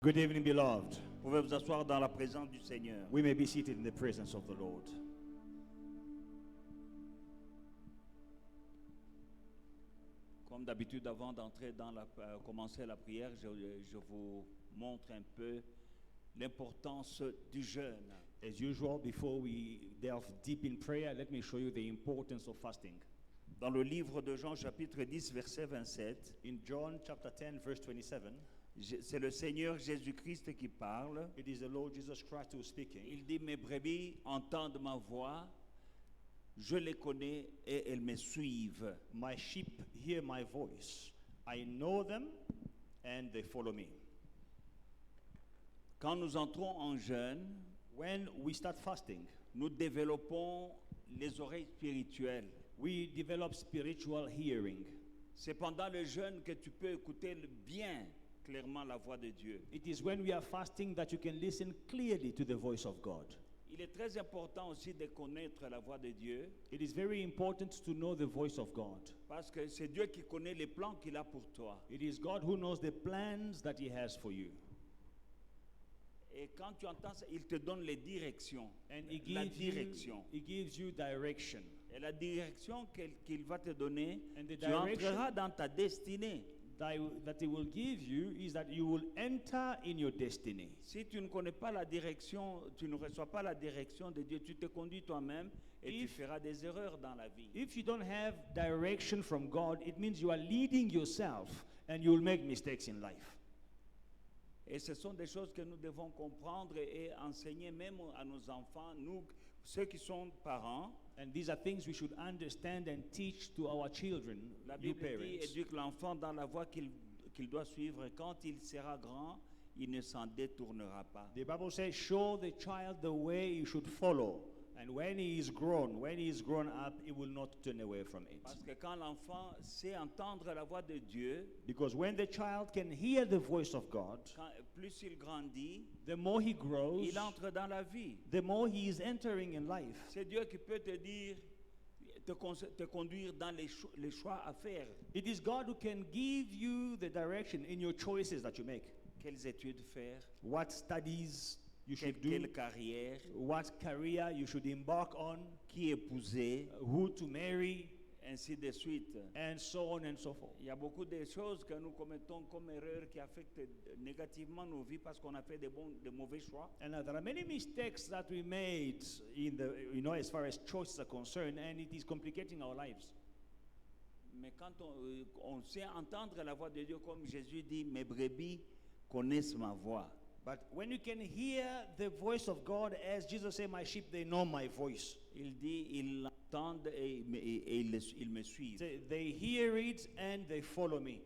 Good evening, beloved. Vous pouvez vous asseoir dans la présence du Seigneur. We may be seated in the presence of the Lord. Comme d'habitude, avant d'entrer dans commencer la prière, je vous montre un peu l'importance du jeûne. As usual, before we delve deep in prayer, let me show you the importance of fasting. Dans le livre de Jean, chapitre 10, verset 27, In John chapter 10, verse 27, c'est le Seigneur Jésus-Christ qui parle. it is the Lord Jesus Christ who is speaking. Il dit, mes brebis entendent ma voix, je les connais et elles me suivent. My sheep hear my voice. I know them and they follow me. Quand nous entrons en jeûne, When we start fasting, nous développons les oreilles spirituelles. we develop spiritual hearing. C'est pendant le jeûne que tu peux écouter bien clairement la voix de Dieu. It is when we are fasting that you can listen clearly to the voice of God. Il est très important aussi de connaître la voix de Dieu, It is very important to know the voice of God. parce que c'est Dieu qui connaît les plans qu'il a pour toi. It is God who knows the plans that He has for you. Et quand tu entends ça, il te donne les directions. And He La gives direction. you, He gives you direction. Et la direction qu'il va te donner, And the tu direction- entreras dans ta destinée. That He will give you is that you will enter in your destiny. Si tu ne connais pas la direction, tu ne reçois pas la direction de Dieu, tu te conduis toi-même et tu feras des erreurs dans la vie. If you don't have direction from God, it means you are leading yourself and you will make mistakes in life. Et ce sont des choses que nous devons comprendre et enseigner même à nos enfants, nous, ceux qui sont parents. And these are things we should understand and teach to our children, La you Bible dit, parents. éduque l'enfant dans la voie qu'il doit suivre. Quand il sera grand, il ne s'en détournera pas. The Bible says, show the child the way he should follow. And when he is grown up, he will not turn away from it. Parce que quand l'enfant sait entendre la voix de Dieu, Because when the child can hear the voice of God, plus il grandit, the more he grows, il entre dans la vie. the more he is entering in life. C'est Dieu qui peut te dire, te conduire dans les choix à faire. It is God who can give you the direction in your choices that you make. Quelles études faire, What studies you should quelle do, carrière, what career you should embark on, qui épouser, who to marry, ainsi de suite. and so on and so forth. Il y a beaucoup de choses que nous commettons comme erreurs qui affectent négativement nos vies parce qu'on a fait de mauvais choix. And there are many mistakes that we made as far as choices are concerned, and it is complicating our lives. Mais quand on sait entendre la voix de Dieu, comme Jésus dit, mes brebis connaissent ma voix. But when you can hear the voice of God, as Jesus said, my sheep, they know my voice. Il dit, ils l'entendent et ils me suivent. They hear it and they follow me.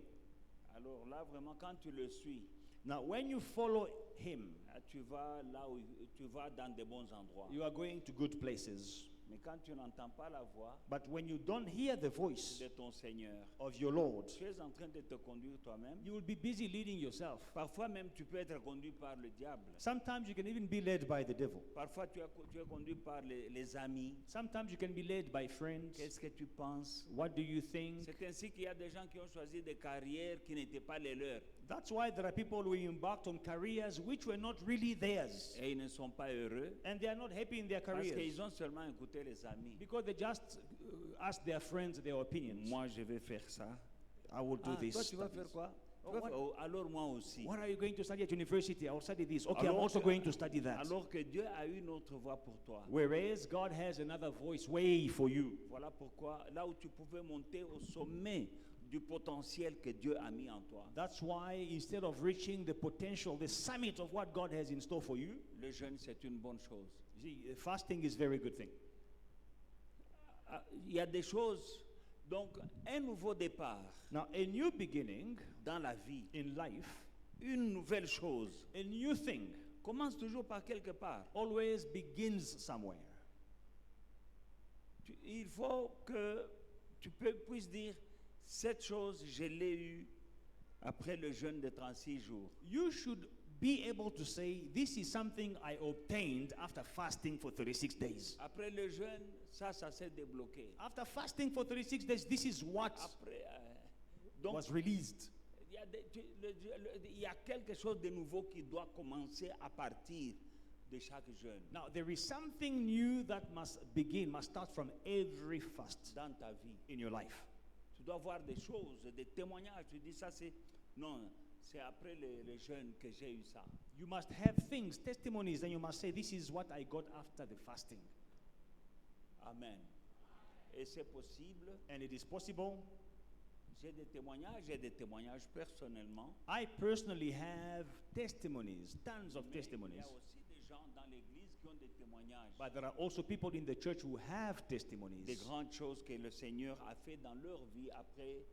Alors là, vraiment, quand tu le suis, Now, when you follow him, tu vas là où tu vas dans de bons endroits. you are going to good places. Mais quand tu n'entends pas la voix But when you don't hear the voice de ton Seigneur, of your Lord, tu es en train de te conduire toi-même. you will be busy leading yourself. Parfois même, tu peux être conduit par le diable. Sometimes you can even be led by the devil. Parfois, tu es conduit par les amis. Sometimes you can be led by friends. Qu'est-ce que tu penses? What do you think? C'est ainsi qu'il y a des gens qui ont choisi des carrières qui n'étaient pas les leurs. That's why there are people who embarked on careers which were not really theirs. Et ils ne sont pas heureux And they are not happy in their parce careers. qu'ils ont seulement écouté les amis. Because they just ask their friends their opinions. Moi, je vais faire ça. I will do this. Toi, tu vas faire quoi? Tu vas faire- oh, alors moi aussi. What are you going to study at university? I'll study this. Okay, I'm Alors also que- going to study that. Alors que Dieu a une autre voix pour toi. Whereas God has another voice way for you. Voilà pourquoi, là où tu pouvais monter au sommet du potentiel que Dieu a mis en toi, That's why instead of reaching the potential, the summit of what God has in store for you, le jeûne, c'est une bonne chose. you see, fasting is a very good thing. Il y a des choses, donc un nouveau départ Now, a new beginning dans la vie, in life, une nouvelle chose, a new thing, commence toujours par quelque part. always begins somewhere. Il faut que tu puisses dire, cette chose, je l'ai eue après le jeûne de 36 jours. You should be able to say, this is something I obtained after fasting for 36 days. Après le jeûne, ça s'est débloqué. After fasting for 36 days, this is what Après, donc, was released. il y a il y a quelque chose de nouveau qui doit commencer à partir de chaque jeune Now, there is something new that must start from every fast dans ta vie. in your life. Tu dois voir des choses, des témoignages. Tu dis ça, c'est. Non, c'est après les jeunes que j'ai eu ça. You must have things, testimonies, and you must say, this is what I got after the fasting. Amen. Et c'est possible. And it is possible. J'ai des témoignages personnellement. I personally have testimonies, tons of Mais il y testimonies. a aussi des gens dans l'église qui ont des témoignages. But there are also people in the church who have Des testimonies grandes choses que le Seigneur a fait dans leur vie après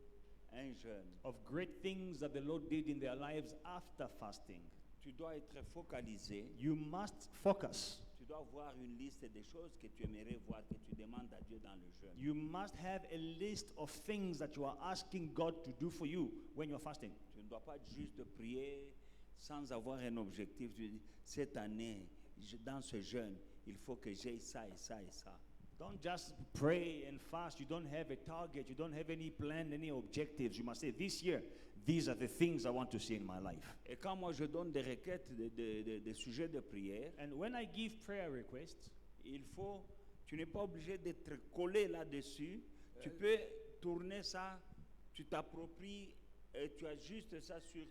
un jeûne. of great things that the Lord did in their lives after fasting. Tu dois être focalisé. You must focus. Tu dois avoir une liste des choses que tu aimerais voir, que tu demandes à Dieu dans le jeûne. You must have a list of things that you are asking God to do for you when you're fasting. Tu ne dois pas juste prier sans avoir un objectif. Tu dis, cette année, dans ce jeûne, il faut que j'aie ça et ça et ça. Don't just pray and fast. You don't have a target. You don't have any plan, any objectives. You must say, this year, these are the things I want to see in my life. Et quand moi je donne des requêtes, des sujets de prière, And when I give prayer requests, tu n'es pas obligé d'être collé là-dessus. Tu peux tourner ça, tu t'appropries, et tu ajustes ça sur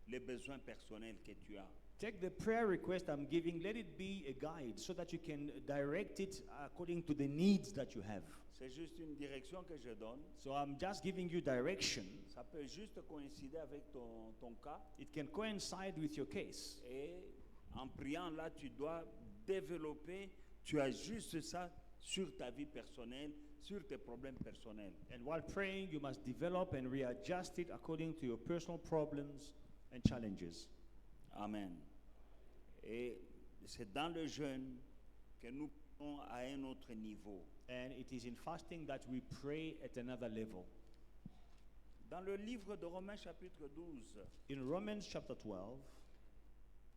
les besoins personnels que tu as. take the prayer request I'm giving, let it be a guide so that you can direct it according to the needs that you have. C'est juste une direction que je donne. So I'm just giving you direction. Ça peut juste coïncider avec ton cas. It can coincide with your case. Et en priant là, tu dois développer, tu ajustes ça sur ta vie personnelle, sur tes problèmes personnels. And while praying, you must develop and readjust it according to your personal problems and challenges. Amen. Et c'est dans le jeûne que nous passons à un autre niveau. And it is in fasting that we pray at another level. Dans le livre de Romains chapitre 12, In Romans chapter 12,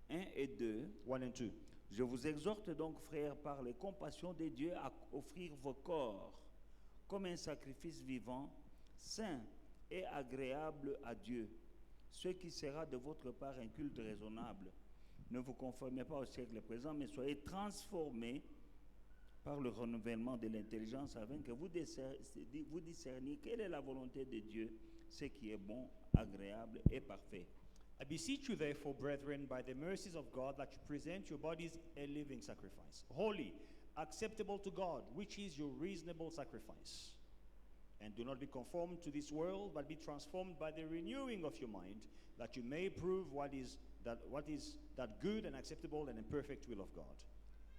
1 et 2, 1 and 2, je vous exhorte donc, frères, par les compassions de Dieu, à offrir vos corps comme un sacrifice vivant, saint et agréable à Dieu, ce qui sera de votre part un culte raisonnable. Ne vous conformez pas au siècle présent, mais soyez transformés par le renouvellement de l'intelligence, afin que vous discerniez quelle est la volonté de Dieu, ce qui est bon, agréable et parfait. I beseech you, therefore, brethren, by the mercies of God, that you present your bodies a living sacrifice, holy, acceptable to God, which is your reasonable sacrifice. And do not be conformed to this world, but be transformed by the renewing of your mind, that you may prove what is that good and acceptable and perfect will of God.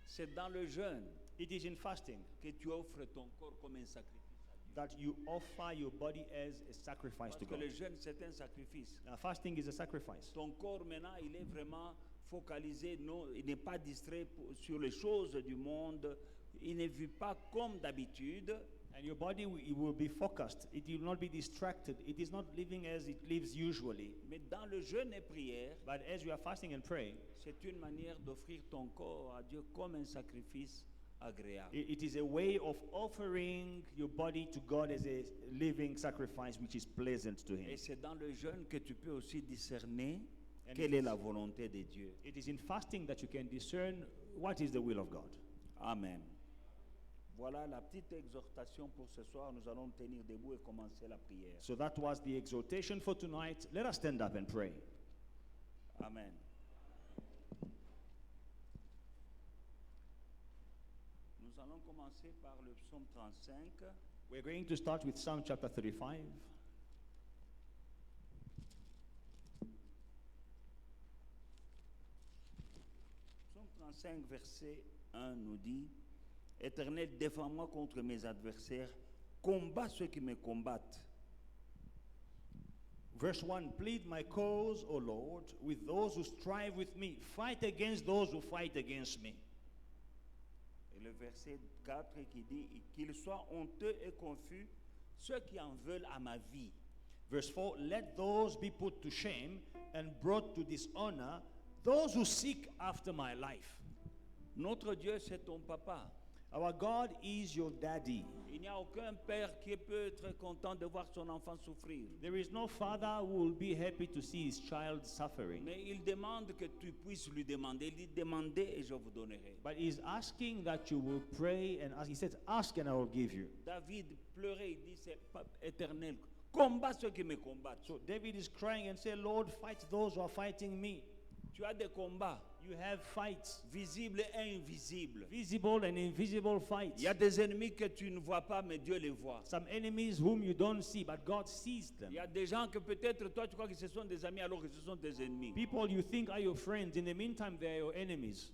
C'est dans le jeûne It is in fasting que tu offres ton corps comme un sacrifice à Dieu. that you offer your body as a sacrifice Parce to que God. le jeûne, c'est un sacrifice. Now, fasting is a sacrifice. Ton corps maintenant, il est vraiment focalisé, non, il n'est pas distrait sur les choses du monde, il ne vit pas comme d'habitude. And your body it will be focused. It will not be distracted. It is not living as it lives usually. Mais dans le jeûne et prière, But as you are fasting and praying, c'est une manière d'offrir ton corps à Dieu comme un sacrifice agréable. it is a way of offering your body to God as a living sacrifice which is pleasant to Him. Et c'est dans le jeûne que tu peux aussi discerner And quelle est la volonté de Dieu. It is in fasting that you can discern what is the will of God. Amen. Voilà la petite exhortation pour ce soir. Nous allons tenir debout et commencer la prière. So that was the exhortation for tonight. Let us stand up and pray. Amen. Nous allons commencer par le psaume 35. We're going to start with Psalm chapter 35. Psaume 35, verset 1 nous dit, Éternel, défends-moi contre mes adversaires, combat ceux qui me combattent. Verse 1, plead my cause, O Lord, with those who strive with me. Fight against those who fight against me. Et le verset 4 qui dit, qu'ils soient honteux et confus, ceux qui en veulent à ma vie. Verse 4, let those be put to shame and brought to dishonor, those who seek after my life. Notre Dieu, c'est ton papa. Our God is your daddy. Il n'y a aucun père qui peut être content de voir son enfant souffrir. There is no father who will be happy to see his child suffering. Mais il demande que tu puisses lui demander. Il dit demandez et je vous donnerai. But he's asking that you will pray and ask. He says, ask and I will give you. David pleurait, il dit c'est pas éternel. Combat ceux qui me combattent. So David is crying and saying, Lord, fight those who are fighting me. Tu as des combats You have fights, visibles et invisibles. visible and invisible fights. Il y a des ennemis que tu ne vois pas, mais Dieu les voit. Some enemies whom you don't see, but God sees them. Il y a des gens que peut-être toi tu crois que ce sont des amis alors que ce sont des ennemis. People you think are your friends, in the meantime, they are your enemies.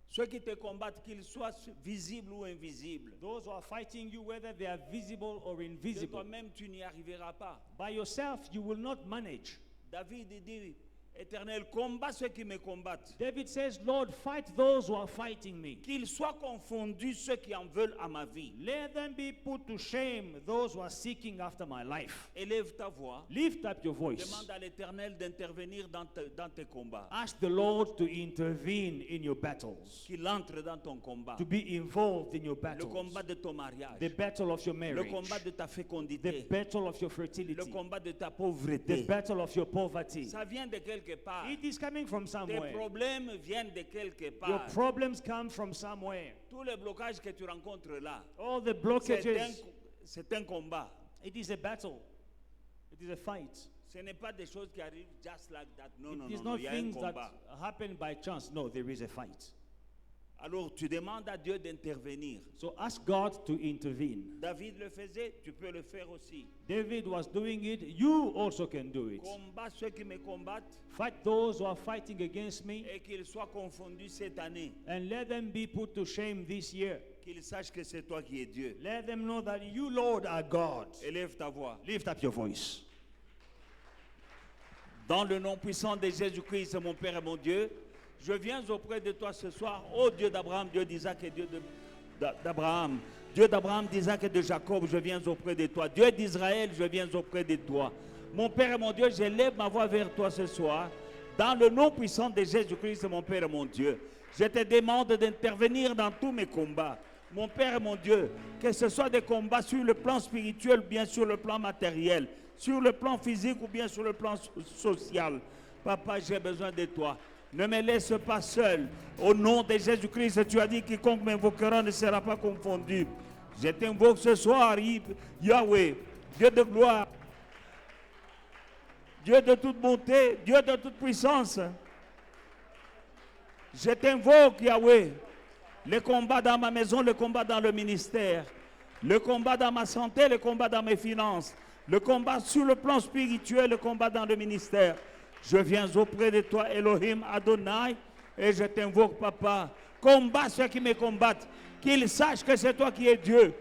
Ceux qui te combattent, qu'ils soient visibles ou invisibles. Those who are fighting you, whether they are visible or De invisible, toi-même, tu n'y arriveras pas. by yourself, you will not manage. David dit, Éternel, combat ceux qui me combattent. David says, Lord, fight those who are fighting me. Qu'ils soient confondus ceux qui en veulent à ma vie. Let them be put to shame, those who are seeking after my life. Élève ta voix. Lift up your voice. Demande à l'Éternel d'intervenir dans tes combats. Ask the Lord to intervene in your battles, Qu'il entre dans ton combat. to be involved in your Le battles. combat de ton mariage. The battle of your Le marriage, combat de ta the fécondité. battle of your Le fertility, combat de ta the pauvreté. battle of your poverty. Ça vient de quelque part. It is coming from Tes somewhere. problèmes viennent de quelque Your part. problems come from somewhere. Tous les blocages que tu rencontres là, All the c'est un, blockages, c'est un combat. it is a battle. It is a fight. Ce n'est pas des choses qui arrivent just like that. Non, non, It is non, not il y a un things that combat. happen by chance. No, there is a fight. Alors tu demandes à Dieu d'intervenir. So ask God to intervene. David le faisait, tu peux le faire aussi. David was doing it. You also can do it. Combat ceux qui me combattent Fight those who are fighting against me, et qu'ils soient confondus cette année. and let them be put to shame this year. Qu'ils sachent que c'est toi qui es Dieu. Let them know that you, Lord, are God. Élève ta voix. Lift up your voice. Dans le nom puissant de Jésus-Christ, mon Père et mon Dieu, je viens auprès de toi ce soir, ô Dieu d'Abraham, Dieu d'Isaac et Dieu d'Abraham. Dieu d'Abraham, d'Isaac et de Jacob, je viens auprès de toi. Dieu d'Israël, je viens auprès de toi. Mon Père et mon Dieu, j'élève ma voix vers toi ce soir. Dans le nom puissant de Jésus-Christ, mon Père et mon Dieu, je te demande d'intervenir dans tous mes combats. Mon Père et mon Dieu, que ce soit des combats sur le plan spirituel, bien sur le plan matériel, sur le plan physique ou bien sur le plan social. Papa, j'ai besoin de toi. Ne me laisse pas seul. Au nom de Jésus-Christ, tu as dit quiconque m'invoquera ne sera pas confondu. Je t'invoque ce soir, Yahweh, Dieu de gloire, Dieu de toute bonté, Dieu de toute puissance. Je t'invoque, Yahweh, le combat dans ma maison, le combat dans le ministère, le combat dans ma santé, le combat dans mes finances, le combat sur le plan spirituel, le combat dans le ministère. Je viens auprès de toi, Elohim Adonai, et je t'invoque, Papa. Combat ceux qui me combattent, qu'ils sachent que c'est toi qui es Dieu.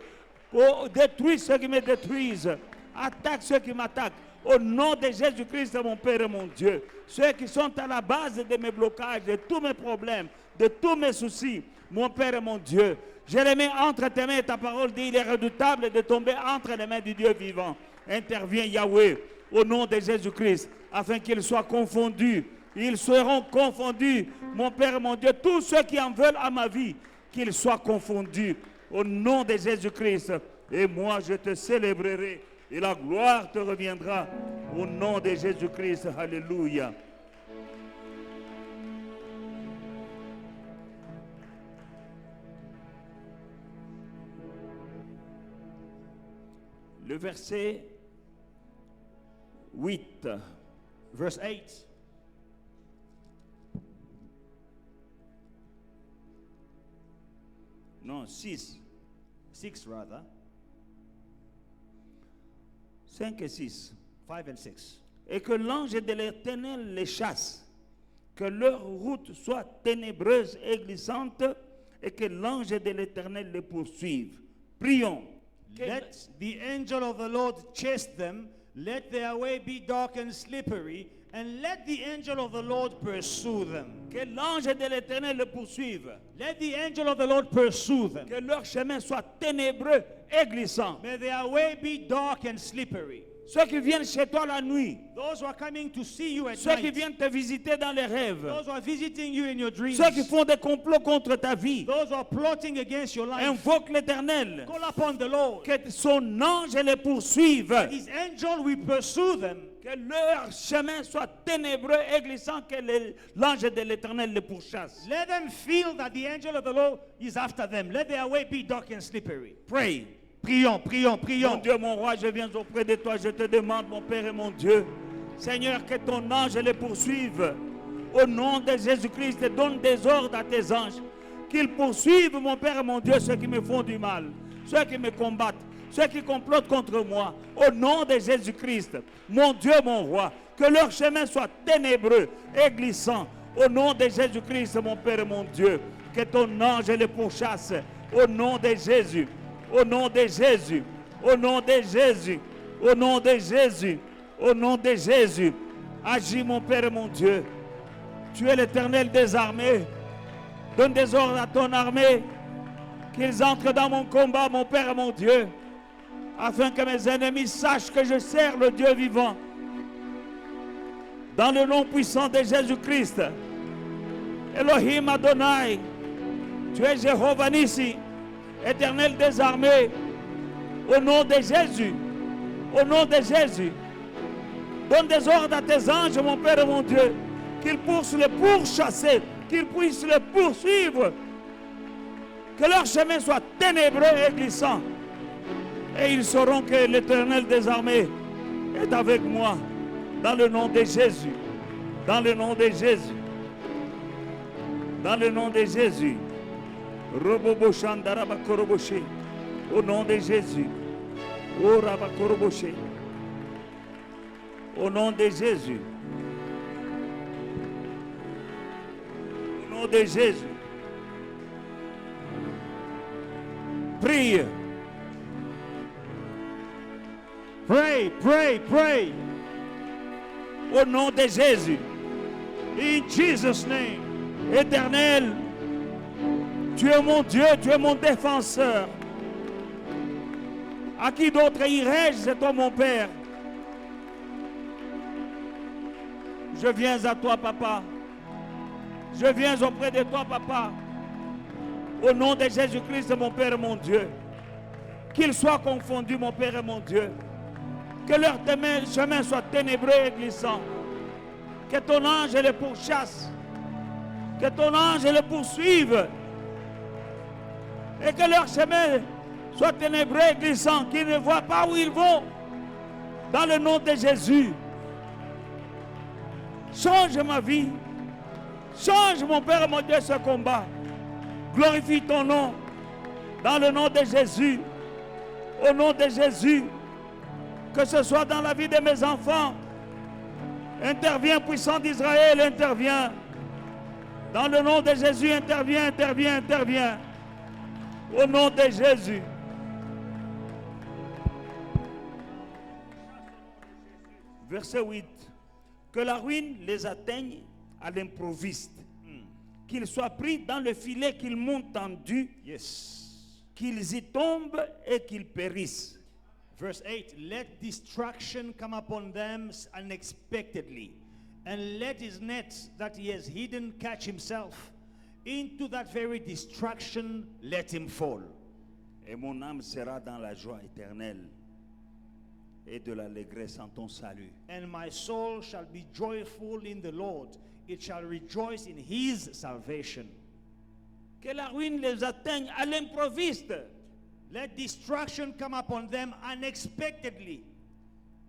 Oh, détruis ceux qui me détruisent, attaque ceux qui m'attaquent. Au nom de Jésus-Christ, mon Père et mon Dieu, ceux qui sont à la base de mes blocages, de tous mes problèmes, de tous mes soucis, mon Père et mon Dieu, je les mets entre tes mains. Ta parole dit, il est redoutable de tomber entre les mains du Dieu vivant. Interviens, Yahweh, au nom de Jésus-Christ, afin qu'ils soient confondus. Ils seront confondus, mon Père et mon Dieu, tous ceux qui en veulent à ma vie, qu'ils soient confondus, au nom de Jésus-Christ. Et moi, je te célébrerai, et la gloire te reviendra, au nom de Jésus-Christ. Alléluia. Le verset 8. Verse 8. Non, 6. 6 rather. 5 et 6. 5 and 6. Et que l'ange de l'Éternel les chasse, que leur route soit ténébreuse et glissante, et que l'ange de l'Éternel les poursuive. Prions. Let the angel of the Lord chase them. Let their way be dark and slippery, And let the angel of the Lord pursue them. Que l'ange de l'Éternel le poursuive. Let the angel of the Lord pursue them. Que leur chemin soit ténébreux et glissant. May their way be dark and slippery. Ceux qui viennent chez toi la nuit, Those who are coming to see you at ceux qui night, viennent te visiter dans les rêves, those who are visiting you in your dreams, ceux qui font des complots contre ta vie, those who are plotting against your life, invoque l'Éternel. call upon the Lord. Que son ange les poursuive. His angel will pursue them. Que leur chemin soit ténébreux et glissant, que l'ange de l'Éternel les pourchasse. Let them feel that the angel of the Lord is after them. Let their way be dark and slippery. Pray. Prions, prions, Mon prions. Dieu, mon roi, je viens auprès de toi, je te demande, mon Père et mon Dieu, Seigneur, que ton ange les poursuive. Au nom de Jésus-Christ, donne des ordres à tes anges, qu'ils poursuivent, mon Père et mon Dieu, ceux qui me font du mal, ceux qui me combattent, ceux qui complotent contre moi. Au nom de Jésus-Christ, mon Dieu, mon roi, que leur chemin soit ténébreux et glissant. Au nom de Jésus-Christ, mon Père et mon Dieu, que ton ange les pourchasse. Au nom de Jésus. Au nom de Jésus, au nom de Jésus, au nom de Jésus, au nom de Jésus, agis mon Père et mon Dieu. Tu es l'Éternel des armées. Donne des ordres à ton armée, qu'ils entrent dans mon combat, mon Père et mon Dieu, afin que mes ennemis sachent que je sers le Dieu vivant. Dans le nom puissant de Jésus-Christ, Elohim Adonai, tu es Jéhovah Nissi, Éternel des armées, au nom de Jésus, au nom de Jésus, donne des ordres à tes anges, mon Père et mon Dieu, qu'ils puissent les pourchasser, qu'ils puissent les poursuivre, que leur chemin soit ténébreux et glissant, et ils sauront que l'Éternel des armées est avec moi, dans le nom de Jésus, dans le nom de Jésus, dans le nom de Jésus. Au nom de Jésus. Au nom de Jésus. Au nom de Jésus. Prie. Pray, pray, pray. Au nom de Jésus. In Jesus' name. Éternel, tu es mon Dieu, tu es mon défenseur. À qui d'autre irais-je, c'est toi mon Père. Je viens à toi, Papa. Je viens auprès de toi, Papa. Au nom de Jésus-Christ, mon Père et mon Dieu. Qu'ils soient confondus, mon Père et mon Dieu. Que leur chemin soit ténébreux et glissant. Que ton ange les pourchasse. Que ton ange les poursuive. Et que leur chemin soit ténébreux et glissant, qu'ils ne voient pas où ils vont. Dans le nom de Jésus. Change ma vie. Change, mon Père et mon Dieu, ce combat. Glorifie ton nom. Dans le nom de Jésus. Au nom de Jésus. Que ce soit dans la vie de mes enfants. Interviens, puissant d'Israël, interviens. Dans le nom de Jésus, interviens, interviens, interviens. Au nom de Jésus. Verset 8. Que la ruine les atteigne à l'improviste. Qu'ils soient pris dans le filet qu'ils m'ont tendu. Yes. Qu'ils y tombent et qu'ils périssent. Verse 8. Let destruction come upon them unexpectedly, and let his net that he has hidden catch himself. Into that very destruction, let him fall. Et mon âme sera dans la joie éternelle et de l'allégresse en ton salut. And my soul shall be joyful in the Lord. It shall rejoice in his salvation. Que la ruine les atteigne à l'improviste. Let destruction come upon them unexpectedly.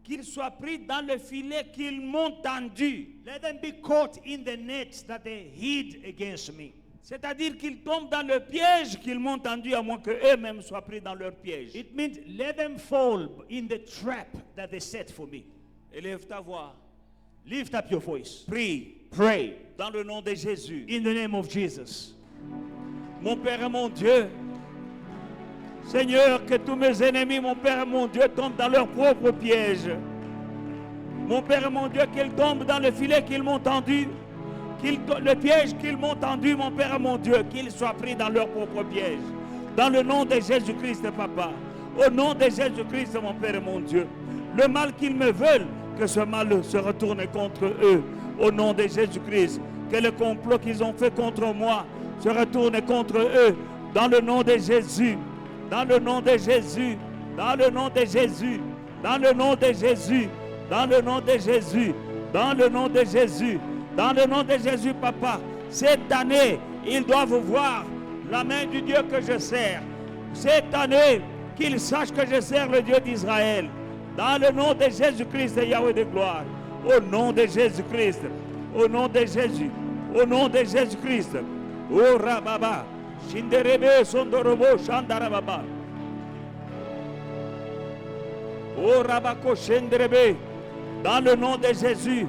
Qu'ils soient pris dans le filet qu'ils m'ont tendu. Let them be caught in the nets that they hid against me. C'est-à-dire qu'ils tombent dans le piège qu'ils m'ont tendu, à moins qu'eux-mêmes soient pris dans leur piège. It means let them fall in the trap that they set for me. Élève ta voix. Lift up your voice. Prie. Pray Dans le nom de Jésus. in the name of Jesus. Mon Père et mon Dieu. Seigneur, que tous mes ennemis, mon Père et mon Dieu, tombent dans leur propre piège. Mon Père et mon Dieu, qu'ils tombent dans le filet qu'ils m'ont tendu, le piège qu'ils m'ont tendu, mon Père et mon Dieu, qu'ils soient pris dans leur propre piège. Dans le nom de Jésus-Christ, Papa. Au nom de Jésus-Christ, mon Père et mon Dieu. Le mal qu'ils me veulent, que ce mal se retourne contre eux. Au nom de Jésus-Christ. Que le complot qu'ils ont fait contre moi se retourne contre eux. Dans le nom de Jésus. Dans le nom de Jésus. Dans le nom de Jésus. Dans le nom de Jésus. Dans le nom de Jésus. Dans le nom de Jésus. Dans le nom de Jésus, Papa. Cette année, ils doivent voir la main du Dieu que je sers. Cette année, qu'ils sachent que je sers le Dieu d'Israël. Dans le nom de Jésus-Christ, Yahweh de gloire. Au nom de Jésus-Christ. Au nom de Jésus. Au nom de Jésus-Christ. Oh Rababa. Shinderebe Sondorobo Shandarababa. Oh Rabako Shenderebe. Dans le nom de Jésus.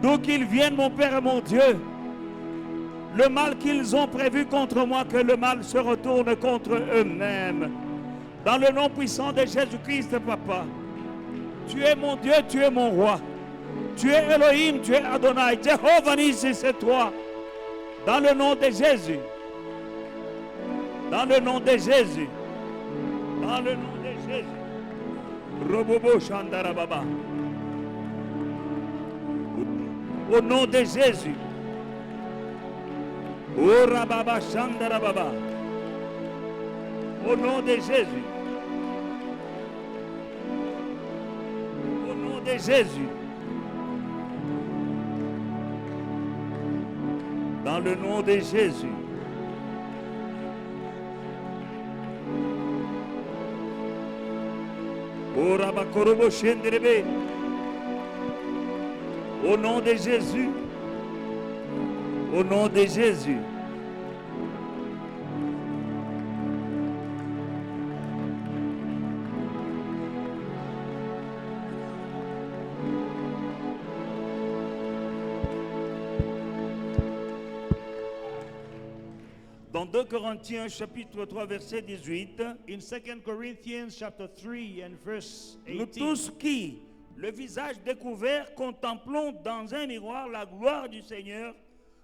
D'où qu'ils viennent, mon Père et mon Dieu. Le mal qu'ils ont prévu contre moi, que le mal se retourne contre eux-mêmes. Dans le nom puissant de Jésus-Christ, Papa. Tu es mon Dieu, tu es mon roi. Tu es Elohim, tu es Adonai. Jéhovah Nissi, c'est toi. Dans le nom de Jésus. Dans le nom de Jésus. Dans le nom de Jésus. Robobo Shandarababa. Au nom de Jésus. Oh Rababa Shandarababa. Au nom de Jésus. Au nom de Jésus. Dans le nom de Jésus. Oh Rabakorobo Shenderebe. Au nom de Jésus. Au nom de Jésus. Dans 2 Corinthiens chapitre 3 verset 18, In 2 Corinthians chapter 3 and verse nous 18, tous qui, le visage découvert, contemplons dans un miroir la gloire du Seigneur,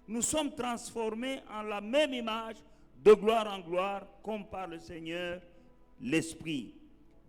nous sommes transformés en la même image de gloire en gloire, comme par le Seigneur l'Esprit.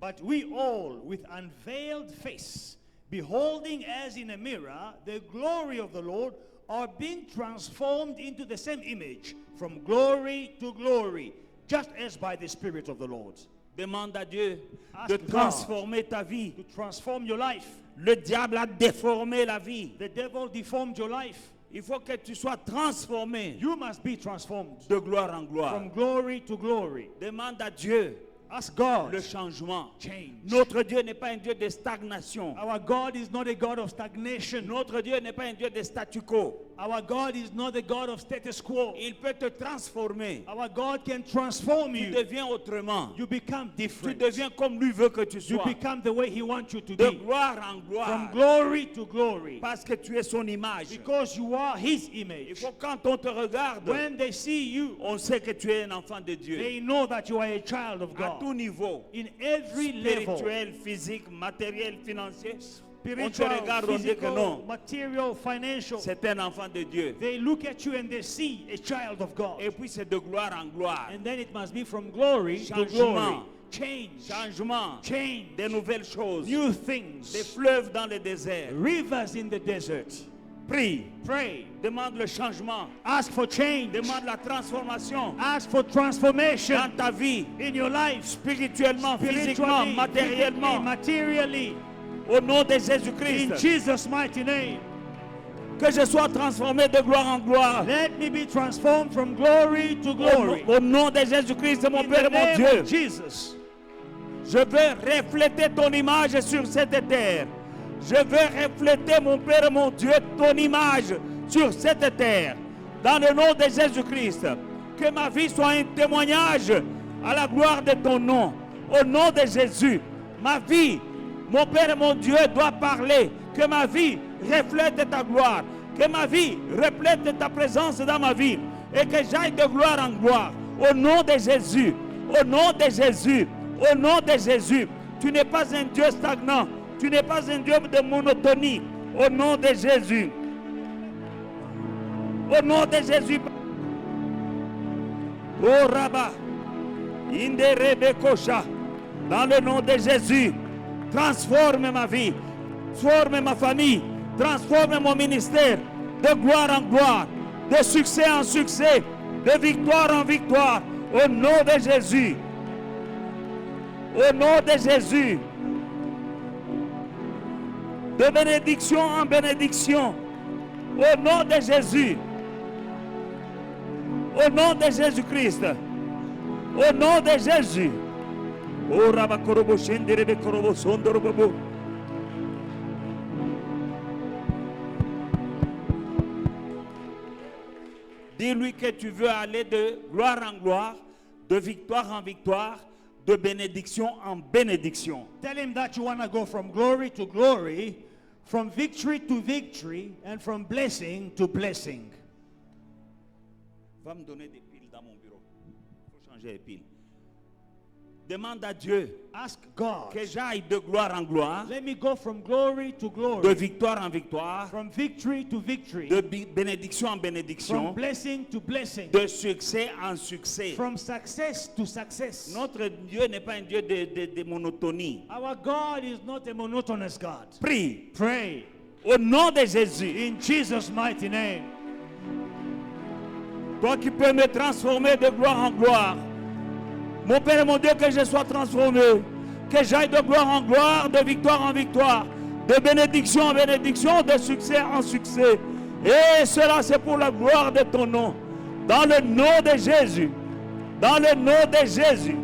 but we all with unveiled face, beholding as in a mirror the glory of the Lord, are being transformed into the same image from glory to glory, just as by the Spirit of the Lord. Demande à Dieu Ask de God transformer ta vie. To transform your life. Le diable a déformé la vie. The devil deformed your life. Il faut que tu sois transformé You must be transformed de gloire en gloire. from glory to glory. Demande à Dieu Ask God. le changement. Change. Notre Dieu n'est pas un Dieu de stagnation. Our God is not a God of stagnation. Notre Dieu n'est pas un Dieu de statu quo. Our God is not a God of status quo. Il peut te transformer. Our God can transform Tu you. deviens autrement. You become Tu different. deviens comme lui veut que tu You sois. become the way He wants you to De be. gloire en From gloire. glory to glory. Parce que tu es son image. Because you are His Il image. faut quand on te regarde, When they see you, on sait que tu es un enfant de Dieu. they know that you are a child of À tout God. niveau. In every level. Spirituel, physique, matériel, financier. On te Spiritual, regarde, on dit que physical, non. material, financial. C'est un enfant de Dieu. They look at you and they see a child of God. Et puis c'est de gloire en gloire. And then it must be from glory to glory. Changement. Change. Changement. Change. Des nouvelles choses. New Des things. fleuves dans le désert. Rivers in the desert. Prie. Pray. Demande le changement. Ask for change. Demande la transformation Ask for transformation dans ta vie. in your life. Spirituellement, physiquement, Spiritually, physically, matériellement. materially. Au nom de In Jésus-Christ. Jesus' mighty name. Que je sois transformé de gloire en gloire. Let me be transformed from glory to glory. Au nom de Jésus-Christ, mon In Père the et mon name Dieu. of Jesus. Je veux refléter ton image sur cette terre. Je veux refléter, mon Père et mon Dieu, ton image sur cette terre. Dans le nom de Jésus-Christ. Que ma vie soit un témoignage à la gloire de ton nom. Au nom de Jésus. Ma vie, mon Père et mon Dieu, doit parler. Que ma vie reflète ta gloire. Que ma vie reflète ta présence dans ma vie. Et que j'aille de gloire en gloire. Au nom de Jésus. Au nom de Jésus. Au nom de Jésus. Tu n'es pas un Dieu stagnant. Tu n'es pas un Dieu de monotonie. Au nom de Jésus. Au nom de Jésus. Oh Rabbah. Inderebe Kosha. Dans le nom de Jésus. Transforme ma vie. Transforme ma famille. Transforme mon ministère. De gloire en gloire. De succès en succès. De victoire en victoire. Au nom de Jésus. Au nom de Jésus. De bénédiction en bénédiction. Au nom de Jésus. Au nom de Jésus-Christ. Au nom de Jésus. Oh Rabakorobo Shenderebe Korobo Sondorobo. Dis-lui que tu veux aller de gloire en gloire, de victoire en victoire, de bénédiction en bénédiction. Tell him that you want to go from glory to glory, from victory to victory, and from blessing to blessing. Va me donner des piles dans mon bureau. Il faut changer les piles. Demande à Dieu Ask God, que j'aille de gloire en gloire, let me go from glory to de glory, victoire en victoire, from victory to victory, de bénédiction en from bénédiction, blessing to blessing, de succès en succès. from success to success. Notre Dieu n'est pas un Dieu de monotonie. Our God is not a monotonous God. Prie Pray au nom de Jésus. in Jesus' mighty name. Toi qui peux me transformer de gloire en gloire. Mon Père et mon Dieu, que je sois transformé. Que j'aille de gloire en gloire, de victoire en victoire, de bénédiction en bénédiction, de succès en succès. Et cela, c'est pour la gloire de ton nom. Dans le nom de Jésus. Dans le nom de Jésus.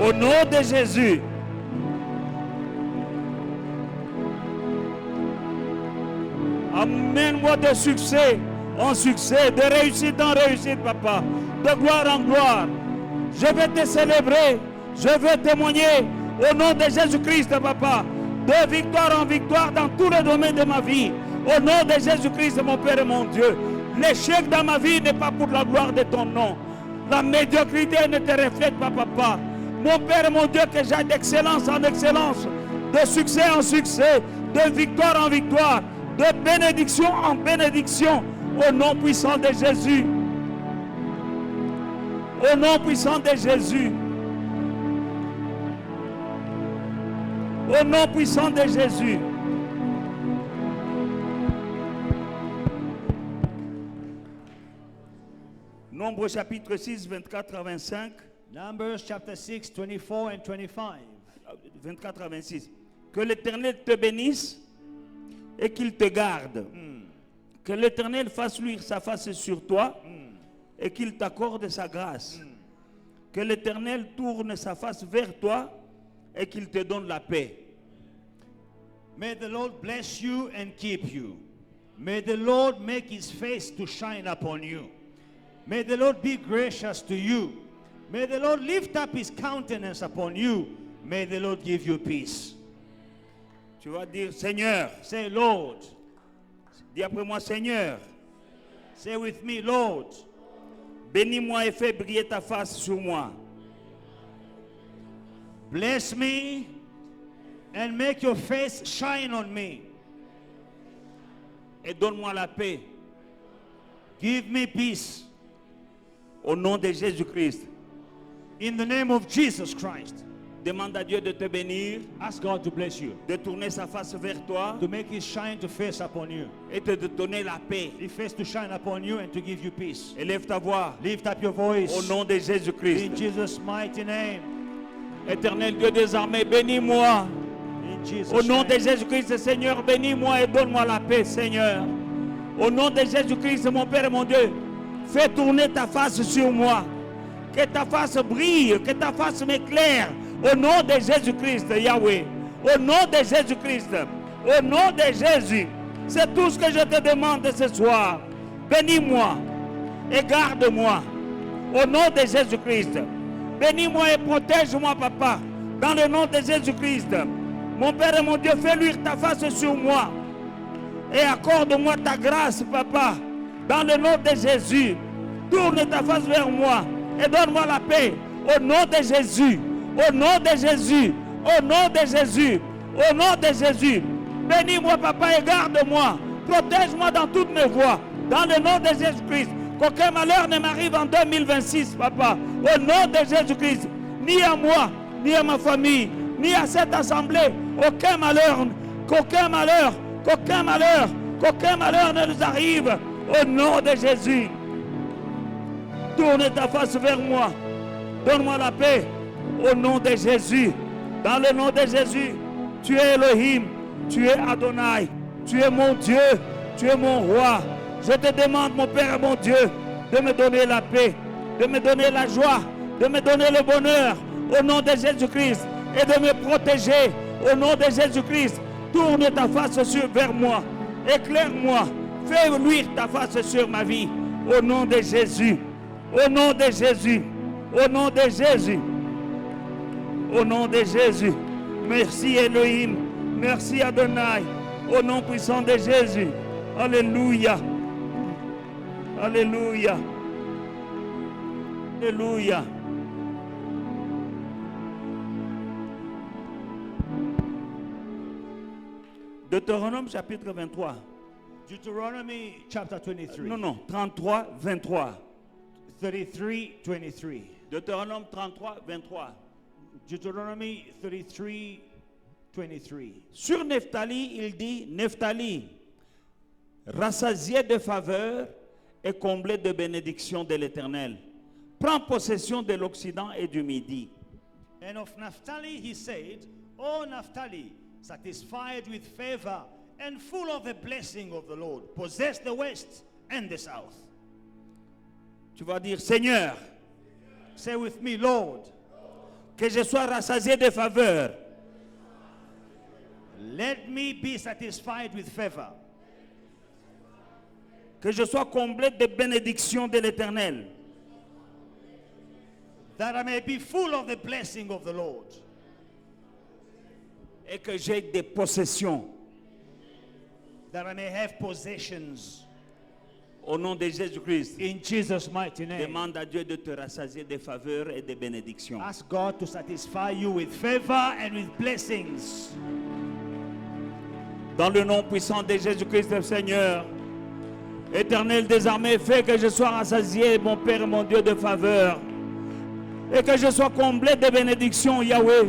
Au nom de Jésus. Amène-moi de succès en succès, de réussite en réussite, papa. De gloire en gloire. Je vais te célébrer. Je vais témoigner au nom de Jésus-Christ, papa. De victoire en victoire dans tous les domaines de ma vie. Au nom de Jésus-Christ, mon Père et mon Dieu. L'échec dans ma vie n'est pas pour la gloire de ton nom. La médiocrité ne te reflète pas, papa. Mon Père et mon Dieu, que j'aille d'excellence en excellence, de succès en succès, de victoire en victoire, de bénédiction en bénédiction, au nom puissant de Jésus. Au nom puissant de Jésus. Au nom puissant de Jésus. Nombre chapitre 6, 24 à 25. Numbers chapter 6, 24 and 25. 24 à 26. Que l'Éternel te bénisse et qu'il te garde. Que l'Éternel fasse luire sa face sur toi et qu'il t'accorde sa grâce. Que l'Éternel tourne sa face vers toi et qu'il te donne la paix. May the Lord bless you and keep you. May the Lord make his face to shine upon you. May the Lord be gracious to you. May the Lord lift up his countenance upon you. May the Lord give you peace. Tu vas dire, Seigneur. Say, Lord. Dis après moi, Seigneur. Say with me, Lord. Bénis-moi et fais briller ta face sur moi. Bless me and make your face shine on me. Et donne-moi la paix. Give me peace. Au nom de Jésus-Christ. In the name of Jesus Christ. Demande à Dieu de te bénir. Ask God to bless you. De tourner sa face vers toi. To make his shine to face upon you. Et de te donner la paix. His face to shine upon you and to give you peace. Élève ta voix. Lift up your voice. Au nom de Jésus-Christ. In Jesus' mighty name. Éternel Dieu des armées, bénis-moi. In In Jesus' Au nom de name. Jésus-Christ, Seigneur, bénis-moi et donne-moi la paix, Seigneur. Au nom de Jésus-Christ, mon Père et mon Dieu, fais tourner ta face sur moi. Que ta face brille, que ta face m'éclaire. Au nom de Jésus-Christ, Yahweh. Au nom de Jésus-Christ. Au nom de Jésus. C'est tout ce que je te demande ce soir. Bénis-moi et garde-moi. Au nom de Jésus-Christ. Bénis-moi et protège-moi, Papa. Dans le nom de Jésus-Christ. Mon Père et mon Dieu, fais luire ta face sur moi. Et accorde-moi ta grâce, Papa. Dans le nom de Jésus. Tourne ta face vers moi. Et donne-moi la paix. Au nom de Jésus. Au nom de Jésus. Au nom de Jésus. Au nom de Jésus. Bénis-moi, Papa, et garde-moi. Protège-moi dans toutes mes voies. Dans le nom de Jésus-Christ. Qu'aucun malheur ne m'arrive en 2026, Papa. Au nom de Jésus-Christ. Ni à moi, ni à ma famille, ni à cette assemblée. Aucun malheur, qu'aucun malheur, qu'aucun malheur, qu'aucun malheur ne nous arrive. Au nom de Jésus. Tourne ta face vers moi. Donne-moi la paix. Au nom de Jésus. Dans le nom de Jésus. Tu es Elohim. Tu es Adonai. Tu es mon Dieu. Tu es mon roi. Je te demande, mon Père et mon Dieu, de me donner la paix, de me donner la joie, de me donner le bonheur. Au nom de Jésus-Christ. Et de me protéger. Au nom de Jésus-Christ. Tourne ta face vers moi. Éclaire-moi. Fais luire ta face sur ma vie. Au nom de Jésus. Au nom de Jésus. Au nom de Jésus. Au nom de Jésus. Merci Elohim. Merci Adonai. Au nom puissant de Jésus. Alléluia. Alléluia. Alléluia. Deutéronome chapitre 23. Deuteronomy chapter 23. Non, 33, 23. 33, 23. Deutéronome 33, 23. Deuteronomy 33, 23. Sur Nephtali, il dit, Nephtali, rassasié de faveur et comblé de bénédictions de l'Éternel, prends possession de l'Occident et du Midi. And of Naphtali he said, O Naphtali, satisfied with favor and full of the blessing of the Lord, possess the west and the south. Tu vas dire, Seigneur, Say with me, Lord, que je sois rassasié de faveur, let me be satisfied with favor, que je sois comblé de bénédictions de l'Éternel, that I may be full of the blessing of the Lord, et que j'ai des possessions. that I may have possessions. Au nom de Jésus-Christ, In Jesus' mighty name. demande à Dieu de te rassasier de faveurs et de bénédictions. Ask God to satisfy you with favor and with blessings. Dans le nom puissant de Jésus-Christ, Seigneur, Éternel des armées, fais que je sois rassasié, mon Père et mon Dieu, de faveur. Et que je sois comblé de bénédictions, Yahweh.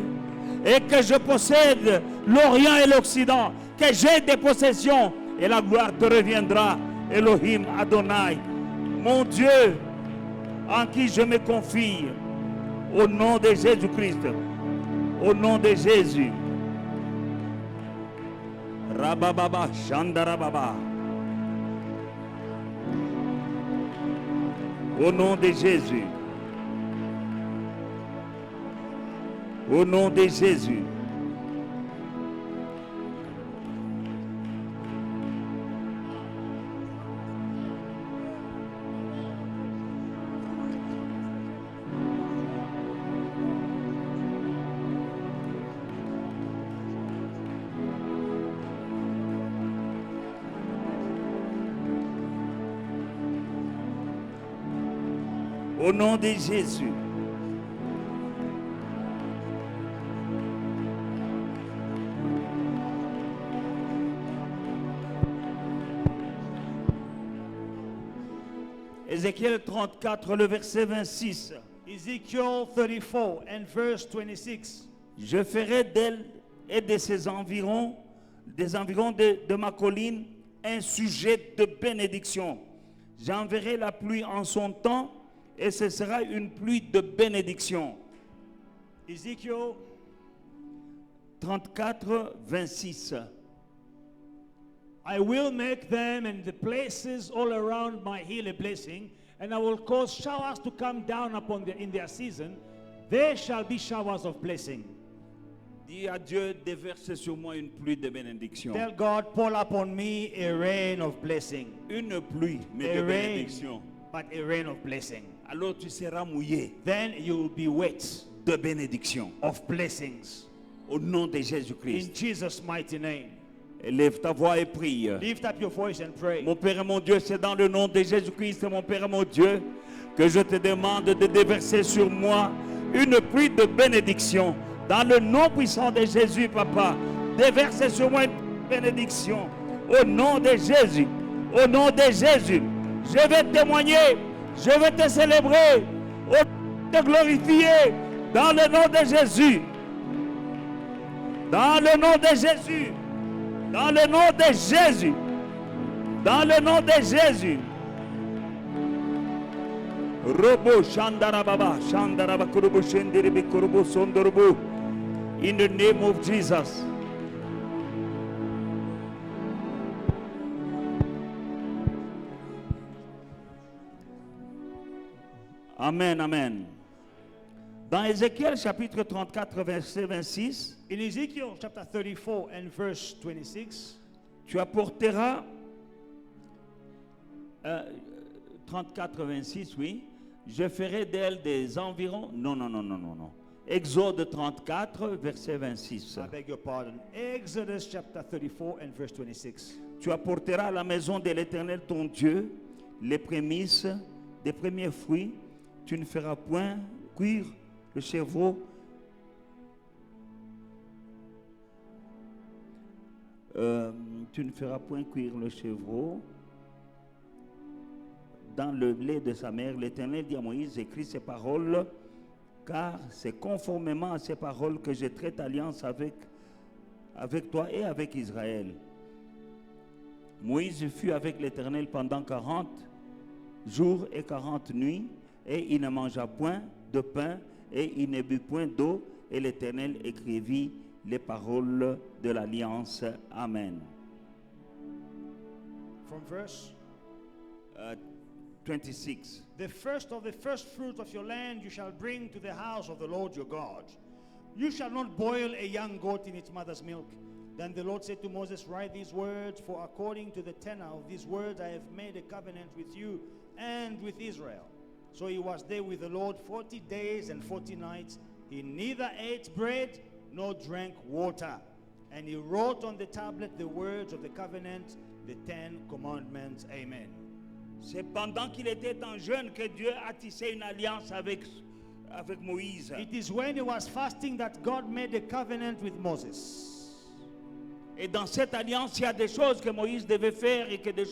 Et que je possède l'Orient et l'Occident. Que j'ai des possessions. Et la gloire te reviendra, Elohim Adonai. Mon Dieu, en qui je me confie. Au nom de Jésus-Christ. Au nom de Jésus. Rabababa, Shandarababa. Au nom de Jésus. Au nom de Jésus. Au nom de Jésus. Ézéchiel 34, le verset 26. Ezekiel 34 and verse 26. Je ferai d'elle et de ses environs, des environs de ma colline, un sujet de bénédiction. J'enverrai la pluie en son temps et ce sera une pluie de bénédiction. Ezekiel 34, 26. I will make them and the places all around my hill a blessing, and I will cause showers to come down upon them in their season. There shall be showers of blessing. Dis à Dieu, déverse sur moi une pluie de bénédiction. Tell God, pour upon me a rain of blessing. Une pluie, mais A de rain, bénédiction. but a rain of blessing. Alors tu seras mouillé Then you will be wet de bénédiction. of blessings. Au nom de Jésus-Christ. In Jesus' mighty name. Élève ta voix et prie. Lift up your voice and pray. Mon Père et mon Dieu, c'est dans le nom de Jésus-Christ, mon Père et mon Dieu, que je te demande de déverser sur moi une pluie de bénédiction. Dans le nom puissant de Jésus, Papa, déverse sur moi une bénédiction. Au nom de Jésus, au nom de Jésus, je vais témoigner, je vais te célébrer, te glorifier, dans le nom de Jésus. Dans le nom de Jésus. Dans le nom de Jésus. Dans le nom de Jésus. Robo Shandarababa, Shandaraba Kurubu Shendiribi Kurubu Sondorobu. In the name of Jesus. Amen, amen. Dans Ézéchiel chapitre 34, verset 26, In Ezekiel chapter 34 and verse 26, tu apporteras 34, 26, oui. Je ferai d'elle des environs. Non. Exode 34, verset 26. I beg your pardon. Exodus chapter 34 and verse 26. Tu apporteras à la maison de l'Éternel ton Dieu les prémices des premiers fruits. Tu ne feras point cuire le chevreau. Tu ne feras point cuire le chevreau dans le lait de sa mère. L'Éternel dit à Moïse, écris ces paroles, car c'est conformément à ces paroles que je traite alliance avec toi et avec Israël. Moïse fut avec l'Éternel pendant 40 jours et 40 nuits, et il ne mangea point de pain, et il ne but point d'eau, et l'Éternel écrivit les paroles de l'alliance. Amen. From verse 26. The first of the first fruit of your land you shall bring to the house of the Lord your God. You shall not boil a young goat in its mother's milk. Then the Lord said to Moses, write these words, for according to the tenor of these words I have made a covenant with you and with Israel. So he was there with the Lord 40 days and 40 nights. He neither ate bread nor drank water. And he wrote on the tablet the words of the covenant, the 10 commandments. Amen. C'est pendant qu'il était en jeûne que Dieu a tissé une alliance avec Moïse. It is when he was fasting that God made a covenant with Moses. Et dans cette alliance, il y a des choses que Moïse devait faire et que des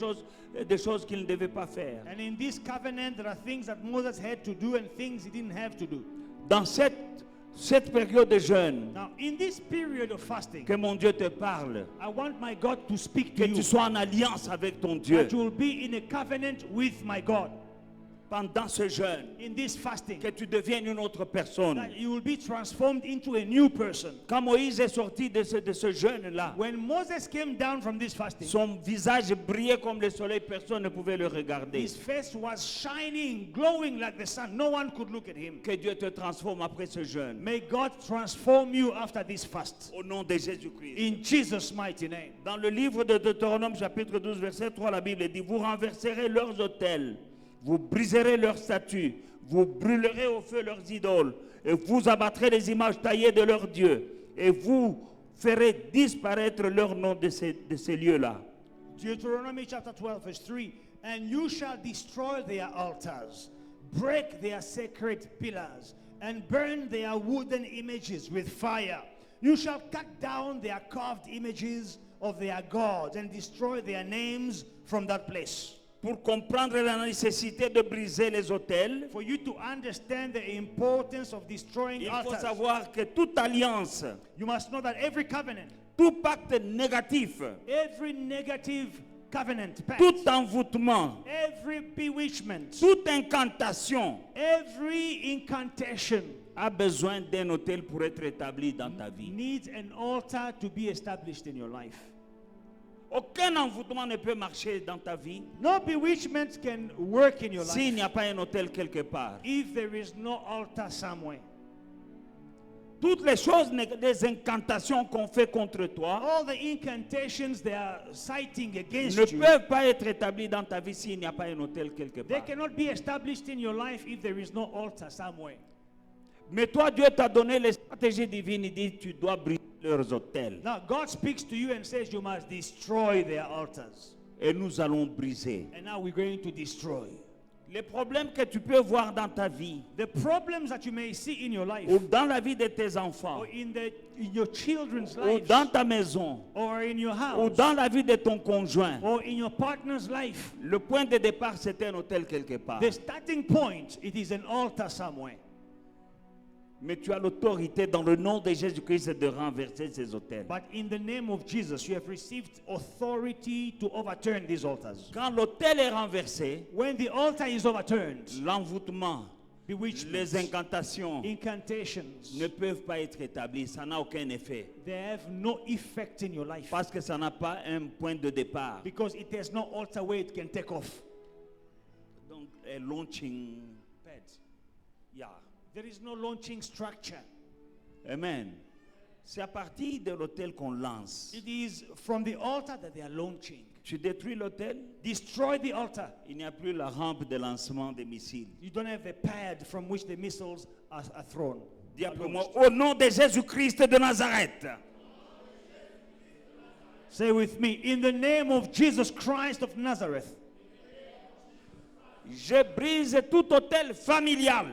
choses qu'il ne devait pas faire. And in this covenant, there are things that Moses had to do and things he didn't have to do. Dans cette période de jeûne, Now, in this period of fasting, que mon Dieu te parle, I want my God to speak to que tu you. sois en alliance avec ton Dieu. That you will be in a covenant with my God. Pendant ce jeûne, In this fasting, que tu deviennes une autre personne. that you will be transformed into a new person. Quand Moïse est sorti de ce jeûne-là, When Moses came down from this fasting, son visage brillait comme le soleil, personne ne pouvait le regarder. his face was shining, glowing like the sun. No one could look at him. Que Dieu te transforme après ce jeûne. May God transform you after this fast. Au nom de Jésus-Christ. In Jesus' mighty name. Dans le livre de Deutéronome, chapitre 12, verset 3, la Bible dit, vous renverserez leurs autels, vous briserez leurs statues, vous brûlerez au feu leurs idoles, et vous abattrez les images taillées de leurs dieux, et vous ferez disparaître leur nom de ces lieux-là. Deuteronomy chapter 12 verse 3. And you shall destroy their altars, break their sacred pillars, and burn their wooden images with fire. You shall cut down their carved images of their gods and destroy their names from that place. Pour comprendre la nécessité de briser les autels, For you to understand the importance of destroying il faut altars, savoir que toute alliance, you must know that every covenant, tout pacte négatif every negative covenant, pact, tout envoûtement, every bewitchment, toute incantation every incantation a besoin d'un autel pour être établi dans ta vie. needs an altar to be established in your life. Aucun envoûtement ne peut marcher dans ta vie No bewitchment can work in your s'il life n'y a pas un autel quelque part. if there is no altar somewhere. Toutes les choses, les incantations qu'on fait contre toi All the incantations they are citing ne against you, peuvent pas être établies dans ta vie s'il n'y a pas un autel quelque they part. cannot be established in your life if there is no altar somewhere. Mais toi, Dieu t'a donné les stratégies divines. Il dit, tu dois briser leurs autels. Now God speaks to you and says you must destroy their altars. Et nous allons briser. And now we're going to destroy. Les problèmes que tu peux voir dans ta vie The problems that you may see in your life, ou dans la vie de tes enfants or in your children's ou lives, dans ta maison or in your ou house, dans la vie de ton conjoint, or in your partner's life, le point de départ, c'est un autel quelque part. the starting point, it is an altar somewhere. Mais tu as l'autorité dans le nom de Jésus-Christ de renverser ces autels. But in the name of Jesus, you have received authority to overturn these altars. Quand l'autel est renversé, When the altar is overturned, l'envoûtement, bewitchments, les incantations incantations, ne peuvent pas être établies. Ça n'a aucun effet. they have no effect in your life Parce que ça n'a pas un point de départ. because it has no altar where it can take off. Donc, a launching pad. Yeah. There is no launching structure. Amen. C'est à partir de l'autel qu'on lance. It is from the altar that they are launching. Tu détruis l'autel, Destroy the altar. il n'y a plus la rampe de lancement des missiles. You don't have the pad from which the missiles are thrown. Dis are après moi, launched. au nom de Jésus-Christ de Nazareth, Say with me, in the name of Jesus Christ of Nazareth, je brise tout autel familial,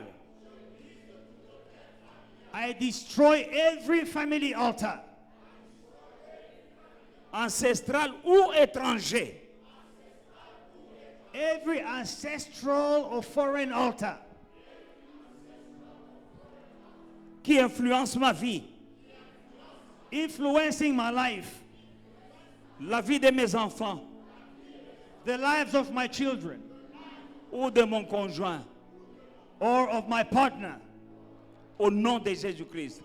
I destroy every family altar, ancestral ou étranger, every ancestral or foreign altar qui influence ma vie, influencing my life, la vie de mes enfants the lives of my children, ou de mon conjoint, or of my partner, au nom de Jésus-Christ.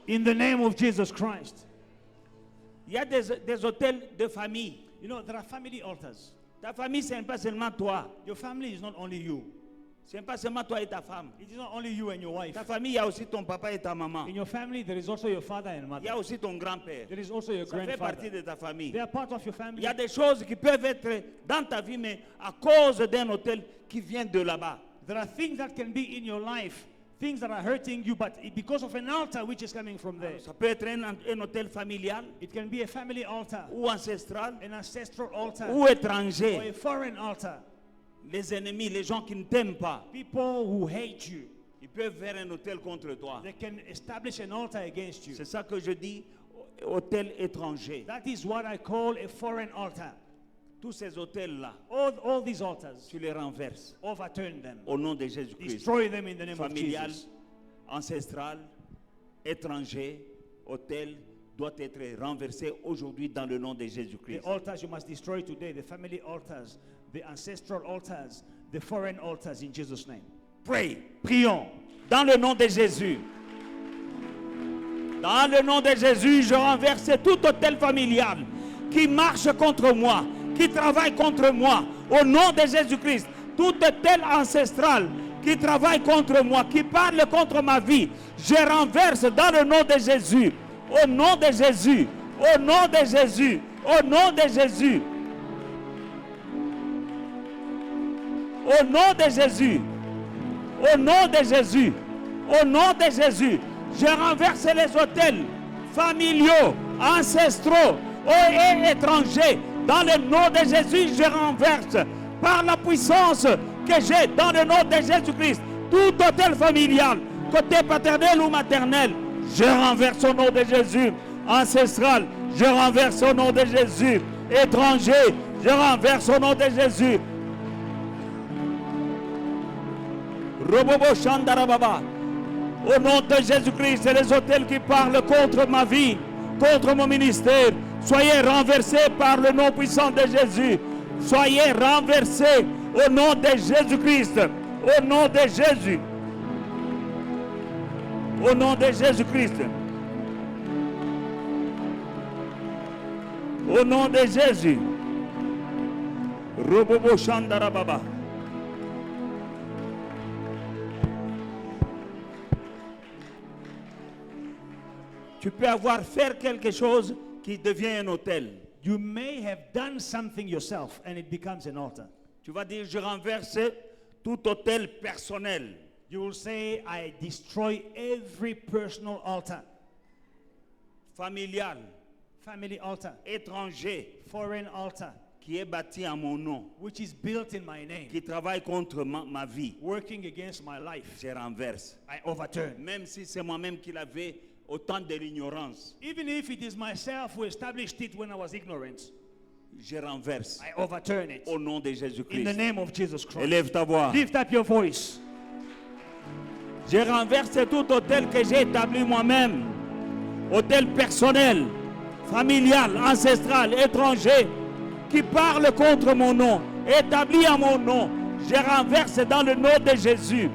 in the name of Jesus Christ. Il y a des hôtels de famille. You know, there are family altars. Ta famille, ce n'est pas seulement toi. Your family is not only you. Ce n'est pas seulement toi et ta femme. It is not only you and your wife. Ta famille, il y a aussi ton papa et ta maman. In your family, there is also your father and Il y mother. a aussi ton grand-père. There is also your Ça fait partie grandfather. de ta famille. They are part of your Il family. y a des choses qui peuvent être dans ta vie, mais à cause d'un hôtel qui vient de là-bas. There are things that can be in your life, things that are hurting you, but because of an altar which is coming from there. Ça peut être un hôtel familial It can be a family altar, ou ancestral an ancestral altar, ou or a étranger. foreign altar. Les ennemis, les gens qui ne t'aiment pas, People who hate you, ils peuvent faire un hôtel contre toi. they can establish an altar against you. C'est ça que je dis, hôtel étranger. That is what I call a foreign altar. Tous ces hôtels-là, All these altars, tu les renverses overturn them. au nom de Jésus-Christ. Destroy them in the name of Familial, Jesus. ancestral, étranger, hôtel doit être renversé aujourd'hui dans le nom de The Jésus-Christ. altars you must destroy today, the family altars, the ancestral altars, the foreign altars in Jesus' name. Pray Prions. dans le nom de Jésus. Dans le nom de Jésus, je renverse tout hôtel familial qui marche contre moi, qui travaille contre moi. Au nom de Jésus-Christ, tout hôtel ancestral qui travaille contre moi, qui parle contre ma vie, je renverse dans le nom de Jésus. Au nom de Jésus. Au nom de Jésus. Au nom de Jésus. Au nom de Jésus. Au nom de Jésus. Au nom de Jésus. Je renverse les hôtels familiaux, ancestraux et étrangers. Dans le nom de Jésus, je renverse par la puissance que j'ai dans le nom de Jésus-Christ. Tout hôtel familial, côté paternel ou maternel, je renverse au nom de Jésus. Ancestral, je renverse au nom de Jésus. Étranger, je renverse au nom de Jésus. Robobo Shandarababa. Au nom de Jésus-Christ, c'est les hôtels qui parlent contre ma vie, contre mon ministère. Soyez renversés par le nom puissant de Jésus. Soyez renversés au nom de Jésus-Christ. Au nom de Jésus. Au nom de Jésus-Christ. Au nom de Jésus. Robobo Shandarababa. Tu peux avoir fait quelque chose qui devient un hôtel. You may have done something yourself and it becomes an altar. Tu vas dire, je renverse tout hôtel personnel. You will say, I destroy every personal altar, Familial, family altar, étranger, foreign altar, qui est bâti à mon nom, which is built in my name, qui travaille contre ma vie. working against my life. Je renverse. I overturn. Même si c'est moi-même qui l'avais au temps de l'ignorance, Even if it is myself who established it when I was ignorant, je renverse. I overturn it. Au nom de In the Jésus-Christ. name of Jesus Christ. Élève ta voix. Lift up your voice. Je renverse tout hôtel que j'ai établi moi-même. Hôtel personnel, familial, ancestral, étranger, qui parle contre mon nom, établi à mon nom. Je renverse dans le nom de Jésus.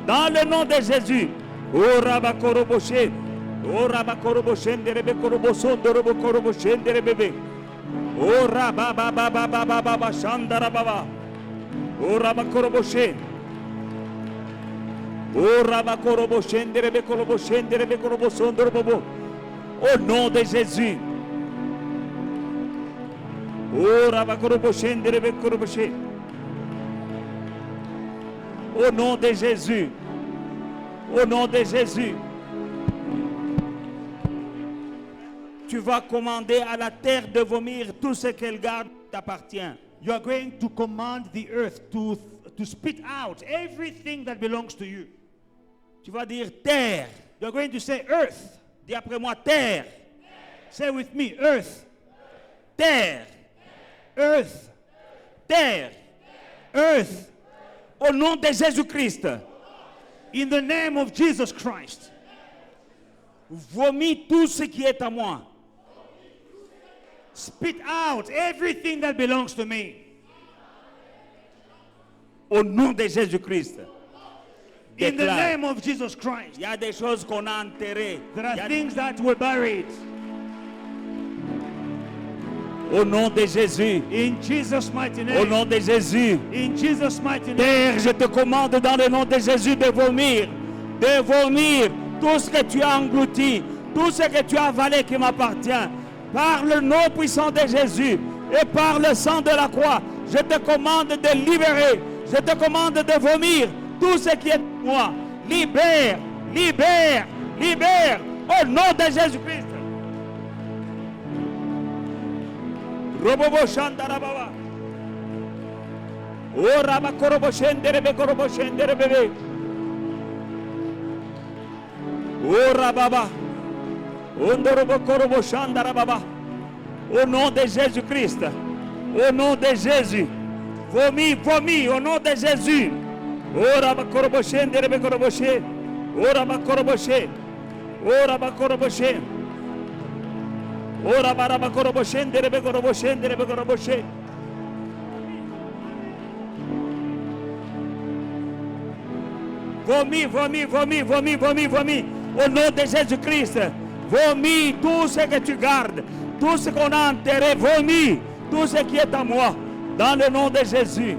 Dans le nom de Jésus. Oh Rabakoroboshe. Oh Rabakoroboshe. Nderebe koroboso. Ndorobo koroboshe. Nderebebe. Oh Rabababababababa. Shandarababa. Oh Rabakoroboshe. Oh Rabakoroboshe. Nderebe koroboshe. Nderebe koroboso. Ndorobo. Au nom de Jésus. Oh Rabakoroboshe. Nderebe koroboshe. Au nom de Jésus. Au nom de Jésus. Tu vas commander à la terre de vomir tout ce qu'elle garde t'appartient. You are going to command the earth to spit out everything that belongs to you. Tu vas dire terre. You are going to say, earth. Dis après moi terre. Say with me, earth. Terre. Earth. Terre. Earth. Au nom de Jésus-Christ. In the name of Jesus Christ. Vomis tout ce qui est à moi. Spit out everything that belongs to me. Au nom de Jésus-Christ. In the Déclare. name of Jesus Christ. Il y a des choses qu'on a enterrées. There Il y are a- things that were buried. Au nom de Jésus. In Jesus' mighty Au name. nom de Jésus. In Jesus' mighty name. Terre, je te commande dans le nom de Jésus de vomir tout ce que tu as englouti, tout ce que tu as avalé qui m'appartient. Par le nom puissant de Jésus et par le sang de la croix, je te commande de libérer, je te commande de vomir tout ce qui est moi. Libère, libère, libère, au nom de Jésus-Christ. Robobo Shandarababa. Oh Rabakorobo Shenderebe Korobo Shenderebebe. Oh Rababa. Ondorobo Korobo Shandarababa. Au nom de Jésus-Christ. Au nom de Jésus. Vomis, vomis, au nom de Jésus. Oh Rabakorobo Shenderebe Korobo Shen. Oh Rabakorobo Shen. Oh Rabakorobo Shen. Oh Rabakorobo Shenderebe Korobo Shenderebe Korobo Shen. Vomis, vomis, vomis, vomis, vomis, vomis. Au nom de Jésus-Christ. Vomis tout ce que tu gardes. Tout ce qu'on a enterré. Vomis tout ce qui est à moi. Dans le nom de Jésus.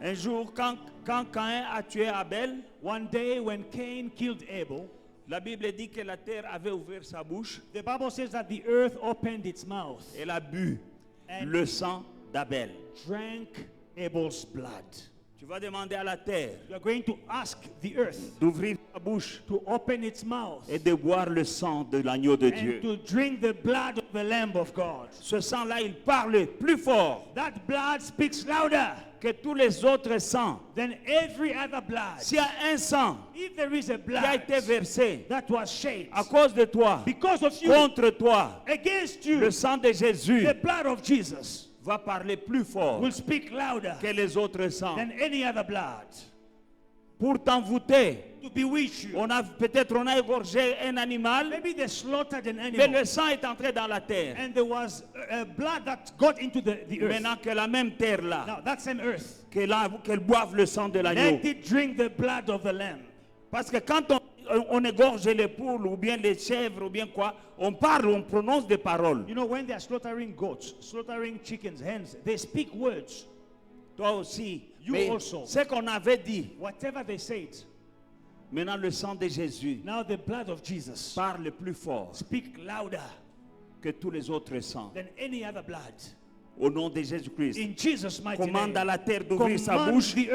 Un jour, quand Caïn a tué Abel, One day when Cain killed Abel, la Bible dit que la terre avait ouvert sa bouche. the Bible says that the earth opened its mouth Elle a bu and le sang d'Abel. drank Abel's blood. Tu vas demander à la terre You are going to ask the earth d'ouvrir sa bouche to open its mouth et de boire le sang de l'agneau de Dieu. and to drink the blood of the Lamb of God. Ce sang-là, il parle plus fort That blood speaks louder que tous les autres sangs. than every other blood. S'il y a un sang If there is a qui a été blood versé that was shed à cause de toi, because of you, contre toi, against le you, sang de Jésus the blood of Jesus va parler plus fort will speak louder que les autres sangs. than any other blood. Pour t'envoûter, To bewitch you. On a égorgé un animal, Maybe they slaughtered an mais animal. le sang est entré dans la terre. And there was blood that got into the earth. Maintenant que la même terre là, Now, that same earth, qu'elle boive le sang de l'agneau. let it drink the blood of the lamb. Parce que quand on égorge les poules ou bien les chèvres ou bien quoi, on parle, on prononce des paroles. You know, when they are slaughtering goats, slaughtering chickens, hens, they speak words. Toi aussi. You Mais also. ce qu'on avait dit, Whatever they said, maintenant le sang de Jésus now the blood of Jesus parle plus fort speak louder que tous les autres sangs. than any other blood. Au nom de Jésus-Christ, In Jesus' mighty commande à name, la terre d'ouvrir sa command bouche the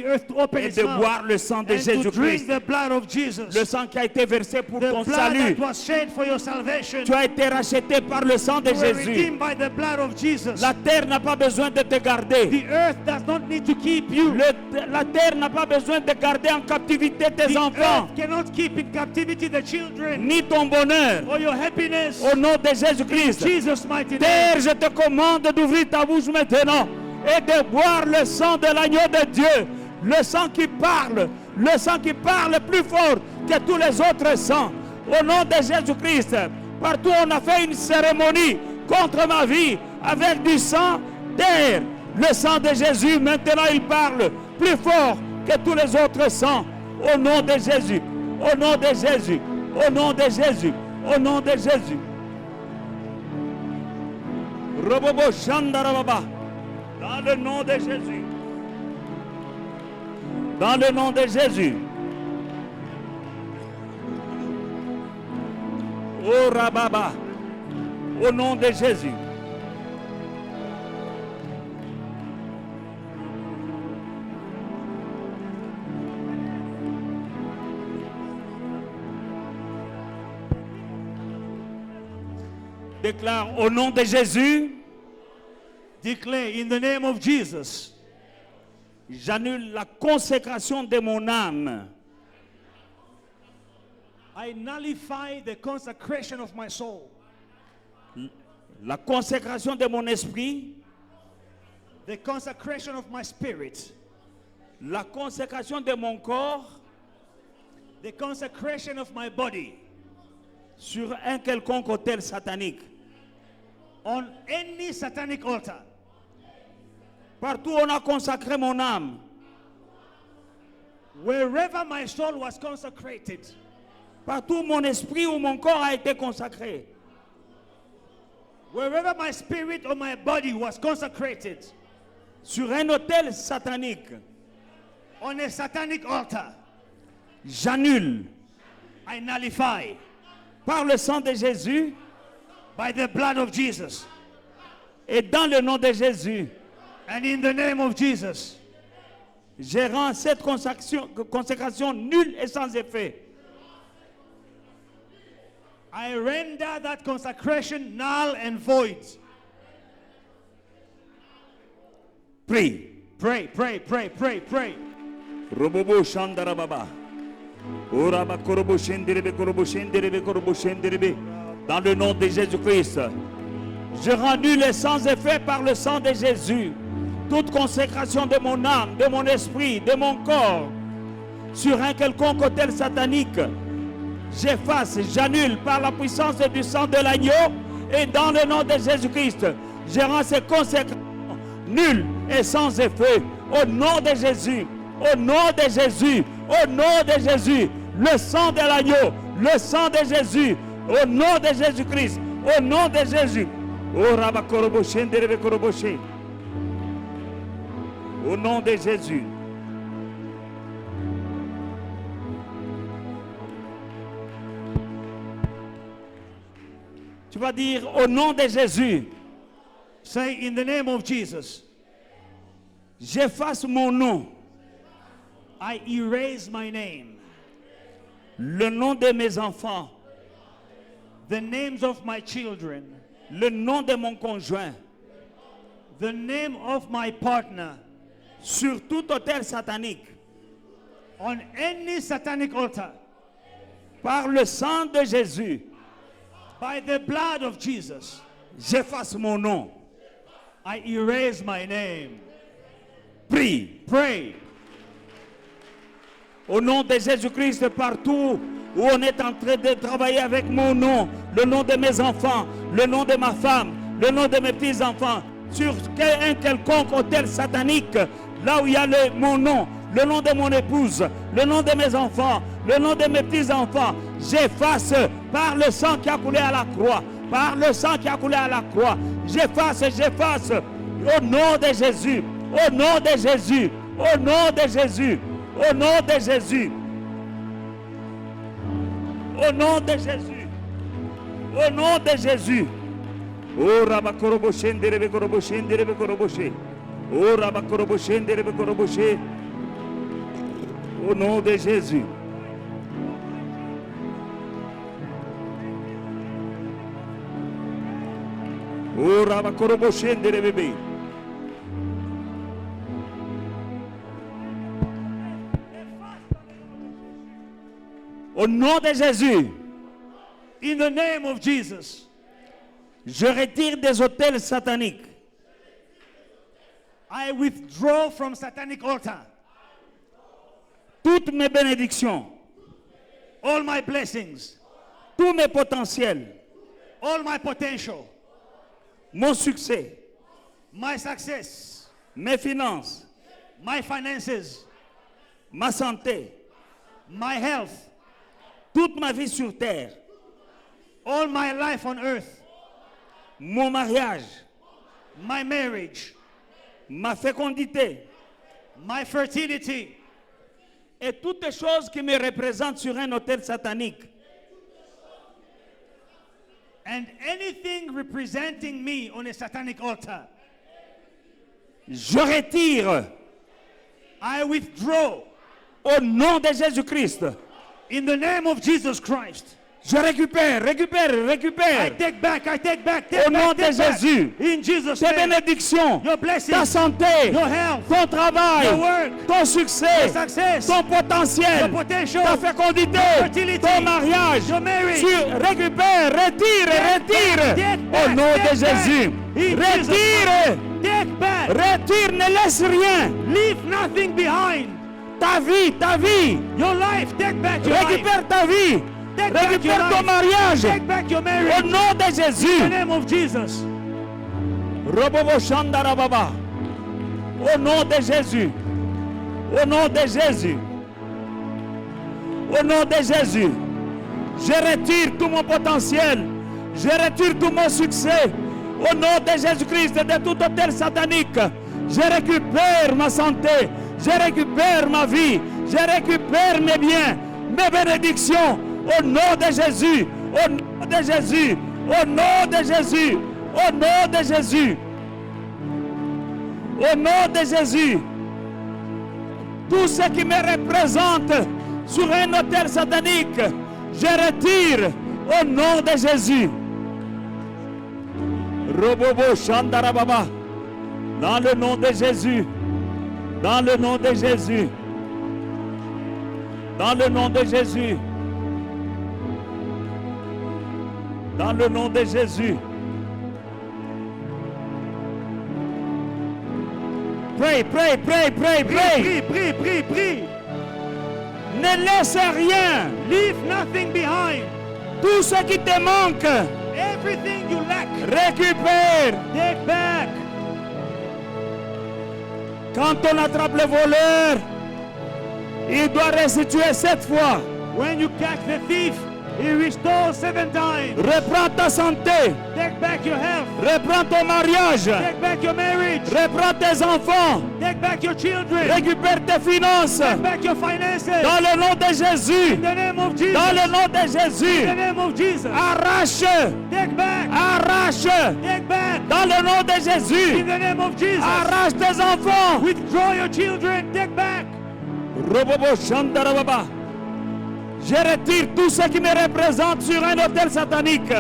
earth to open et its de mouth boire le sang de and to drink Jésus-Christ. the blood of Jesus. Le sang qui a été versé pour The ton blood salut. that was shed for your salvation. Tu as été racheté par le sang de You were Jésus. redeemed by the blood of Jesus. La terre n'a pas besoin de te garder. The earth does not need to keep you. La terre n'a pas besoin de garder en captivité tes The enfants, earth cannot keep in captivity the children ni ton bonheur. or your happiness. Au nom de Jésus-Christ, Jesus' mighty name. terre, je te commande d'ouvrir ta bouche maintenant et de boire le sang de l'agneau de Dieu. Le sang qui parle plus fort que tous les autres sangs. Au nom de Jésus-Christ, partout on a fait une cérémonie contre ma vie avec du sang d'air. Le sang de Jésus, maintenant il parle plus fort que tous les autres sangs. Au nom de Jésus, au nom de Jésus, au nom de Jésus, au nom de Jésus. Robobo Shandarababa. Dans le nom de Jésus. Dans le nom de Jésus. Oh Rababa. Au nom de Jésus. Déclare au nom de Jésus. Declare in the name of Jesus. J'annule la consécration de mon âme. I nullify the consecration of my soul. La consécration de mon esprit. The consecration of my spirit. La consécration de mon corps. The consecration of my body. Sur un quelconque autel satanique. On any satanic altar. Partout on a consacré mon âme. Wherever my soul was consecrated. Partout mon esprit ou mon corps a été consacré. Wherever my spirit or my body was consecrated. Sur un autel satanique. On a satanic altar. J'annule. I nullify. Par le sang de Jésus. By the blood of Jesus. Et dans le nom de Jésus. And in the name of Jesus. Je rends cette consécration nulle et sans effet. I render that consecration null and void. Prie. Pray, pray, pray, pray, pray. Robobo Shandarababa. Oraba Korobo Shenderebe Korobo Shenderebe Korobo Shenderebe. Dans le nom de Jésus-Christ. Je rends nul et sans effet par le sang de Jésus. Toute consécration de mon âme, de mon esprit, de mon corps, sur un quelconque autel satanique, j'efface, j'annule par la puissance du sang de l'agneau et dans le nom de Jésus-Christ, je rends ces consécrations nulles et sans effet. Au nom de Jésus, au nom de Jésus, au nom de Jésus, le sang de l'agneau, le sang de Jésus, au nom de Jésus-Christ, au nom de Jésus. Oh Rabakoroboche, Nderebe Koroboche. Au nom de Jésus. Tu vas dire au nom de Jésus. Say in the name of Jesus. J'efface mon nom. I erase my name. Le nom de mes enfants. The names of my children. Le nom de mon conjoint. The name of my partner. Sur tout autel satanique. On any satanic altar. Par le sang de Jésus. By the blood of Jesus. J'efface mon nom. I erase my name. Prie. Pray. Au nom de Jésus-Christ, partout où on est en train de travailler avec mon nom, le nom de mes enfants, le nom de ma femme, le nom de mes petits-enfants, sur un quelconque hôtel satanique, là où il y a mon nom, le nom de mon épouse, le nom de mes enfants, le nom de mes petits-enfants, j'efface par le sang qui a coulé à la croix, par le sang qui a coulé à la croix, j'efface, au nom de Jésus, au nom de Jésus, au nom de Jésus, au nom de Jésus, au nom de Jésus, au nom de Jésus. Oh Rabakoroboshe, Nderebekoroboshe, Nderebekoroboshe. Oh Rabakoroboshe, Nderebekoroboshe. Au nom de Jésus. Oh Rabakoroboshe, Nderebebe. Au nom de Jésus. In the name of Jesus. Je retire des hôtels sataniques. I withdraw from satanic altar. Toutes mes bénédictions, All my blessings, tous mes potentiels, all my potential, mon succès, my success, mes finances, my finances, ma santé, my health, toute ma vie sur terre, all my life on earth, mon mariage, my marriage, ma fécondité my fertility, et toutes les choses qui me représentent sur un hôtel satanique. and anything representing me on a satanic altar, Je retire I withdraw au nom de Jésus-Christ. in the name of Jesus Christ. Je récupère. I take back, Au nom de Jésus. In Jesus' Tes name, bénédictions, your ta blessings, santé, your health, ton travail, your work, ton succès, your success, ton potentiel, your potential, ta fécondité, fertility, ton mariage. your marriage. Tu récupères, retire. Take Au back, nom de take back. Jésus. In Jesus' Retire, take back, retire, ne laisse rien. leave nothing behind. Ta vie. Your life, take back your life. Récupère ta vie. Take back your Récupère ton life. mariage. Take back your Au marriage. nom de In the Jésus. name of Jesus. Robobo Shandarababa. Au nom de Jésus. Au nom de Jésus. Au nom de Jésus. Je retire tout mon potentiel. Je retire tout mon succès. Au nom de Jésus-Christ et de tout hôtel satanique. Je récupère ma santé. Je récupère ma vie. Je récupère mes biens, mes bénédictions. Au nom de Jésus. Au nom de Jésus. Au nom de Jésus. Au nom de Jésus. Au nom de Jésus. Tout ce qui me représente sur un hôtel satanique, je retire au nom de Jésus. Robobo Shandarababa. Dans le nom de Jésus. Dans le nom de Jésus. Dans le nom de Jésus. Dans le nom de Jésus. Prie. Prie. Ne laisse rien. Leave nothing behind. Tout ce qui te manque, Everything you lack, récupère. take back. Quand on attrape le voleur, il doit restituer 7 fois. When you catch the thief, he restores 7 times. Reprends ta santé. Take back your health. Reprends ton mariage. Take back your marriage. Reprends tes enfants. Take back your children. Récupère tes finances. Take back your finances. Dans le nom de Jésus. In the name of Jesus. Dans le nom de In the Jésus. name of Jesus. Arrache. Take back. Arrache. Take back. Dans le nom de In Jésus. the name of Jesus. Arrache tes enfants. Withdraw your children. Take back. Robobo Shandarababa. Je retire tout ce qui me représente sur un hôtel satanique.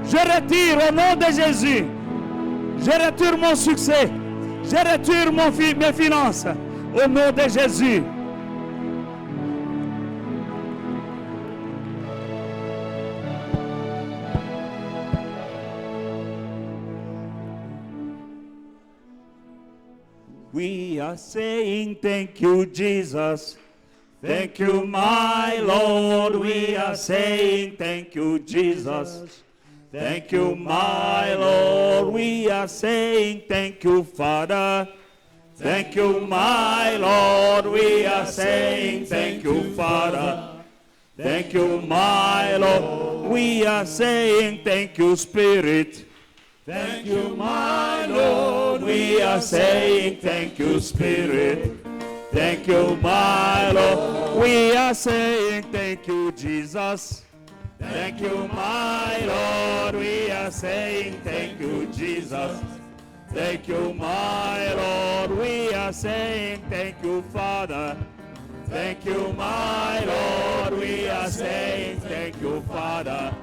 Je retire au nom de Jésus. Je retire mon succès. Je retire mes finances. Au nom de Jésus. We are saying thank you, Jesus, Thank you, my Lord. We are saying thank you, Jesus. Thank you, my Lord. We are saying thank you, Father. Thank you, my Lord. We are saying thank you, Father. Thank you, my Lord. We are saying thank you, Spirit. Thank you, my Lord. We are saying thank you, Spirit. Thank you, my Lord. We are saying thank you, Jesus. Thank you, my Lord. We are saying thank you, Jesus. Thank you, my Lord. We are saying thank you, Father. Thank you, my Lord. We are saying thank you, Father.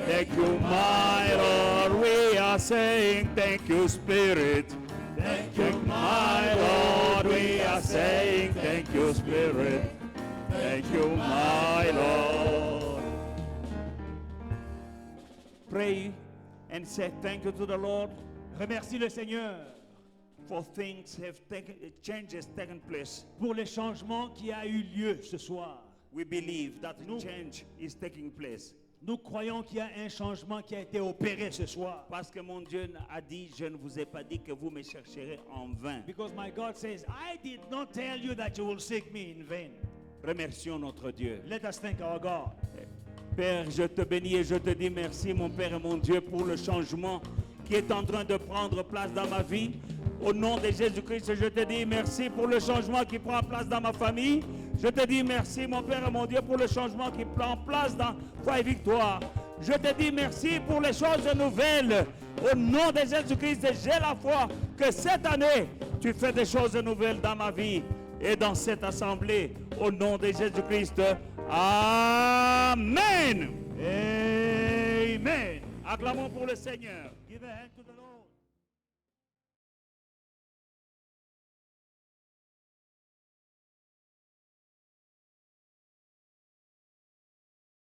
Thank you, my Lord. We are saying thank you, Spirit. Thank you, my Lord. We are saying thank you, Spirit. Thank you, my Lord. Pray and say thank you to the Lord. Remercie le Seigneur For things have taken, changes taken place. pour les changements qui a eu lieu ce soir. We believe that Nous- change is taking place. Nous croyons qu'il y a un changement qui a été opéré ce soir. Parce que mon Dieu a dit, je ne vous ai pas dit que vous me chercherez en vain. Because my God says, I did not tell you that you will seek me in vain. Remercions notre Dieu. Let us thank our God. Père, je te bénis et je te dis merci, mon Père et mon Dieu, pour le changement qui est en train de prendre place dans ma vie. Au nom de Jésus-Christ, je te dis merci pour le changement qui prend place dans ma famille. Je te dis merci, mon Père et mon Dieu, pour le changement qui prend place dans Foi et Victoire. Je te dis merci pour les choses nouvelles. Au nom de Jésus-Christ, j'ai la foi que cette année, tu fais des choses nouvelles dans ma vie et dans cette assemblée. Au nom de Jésus-Christ. Amen. Amen. Acclamons pour le Seigneur. Give a hand to the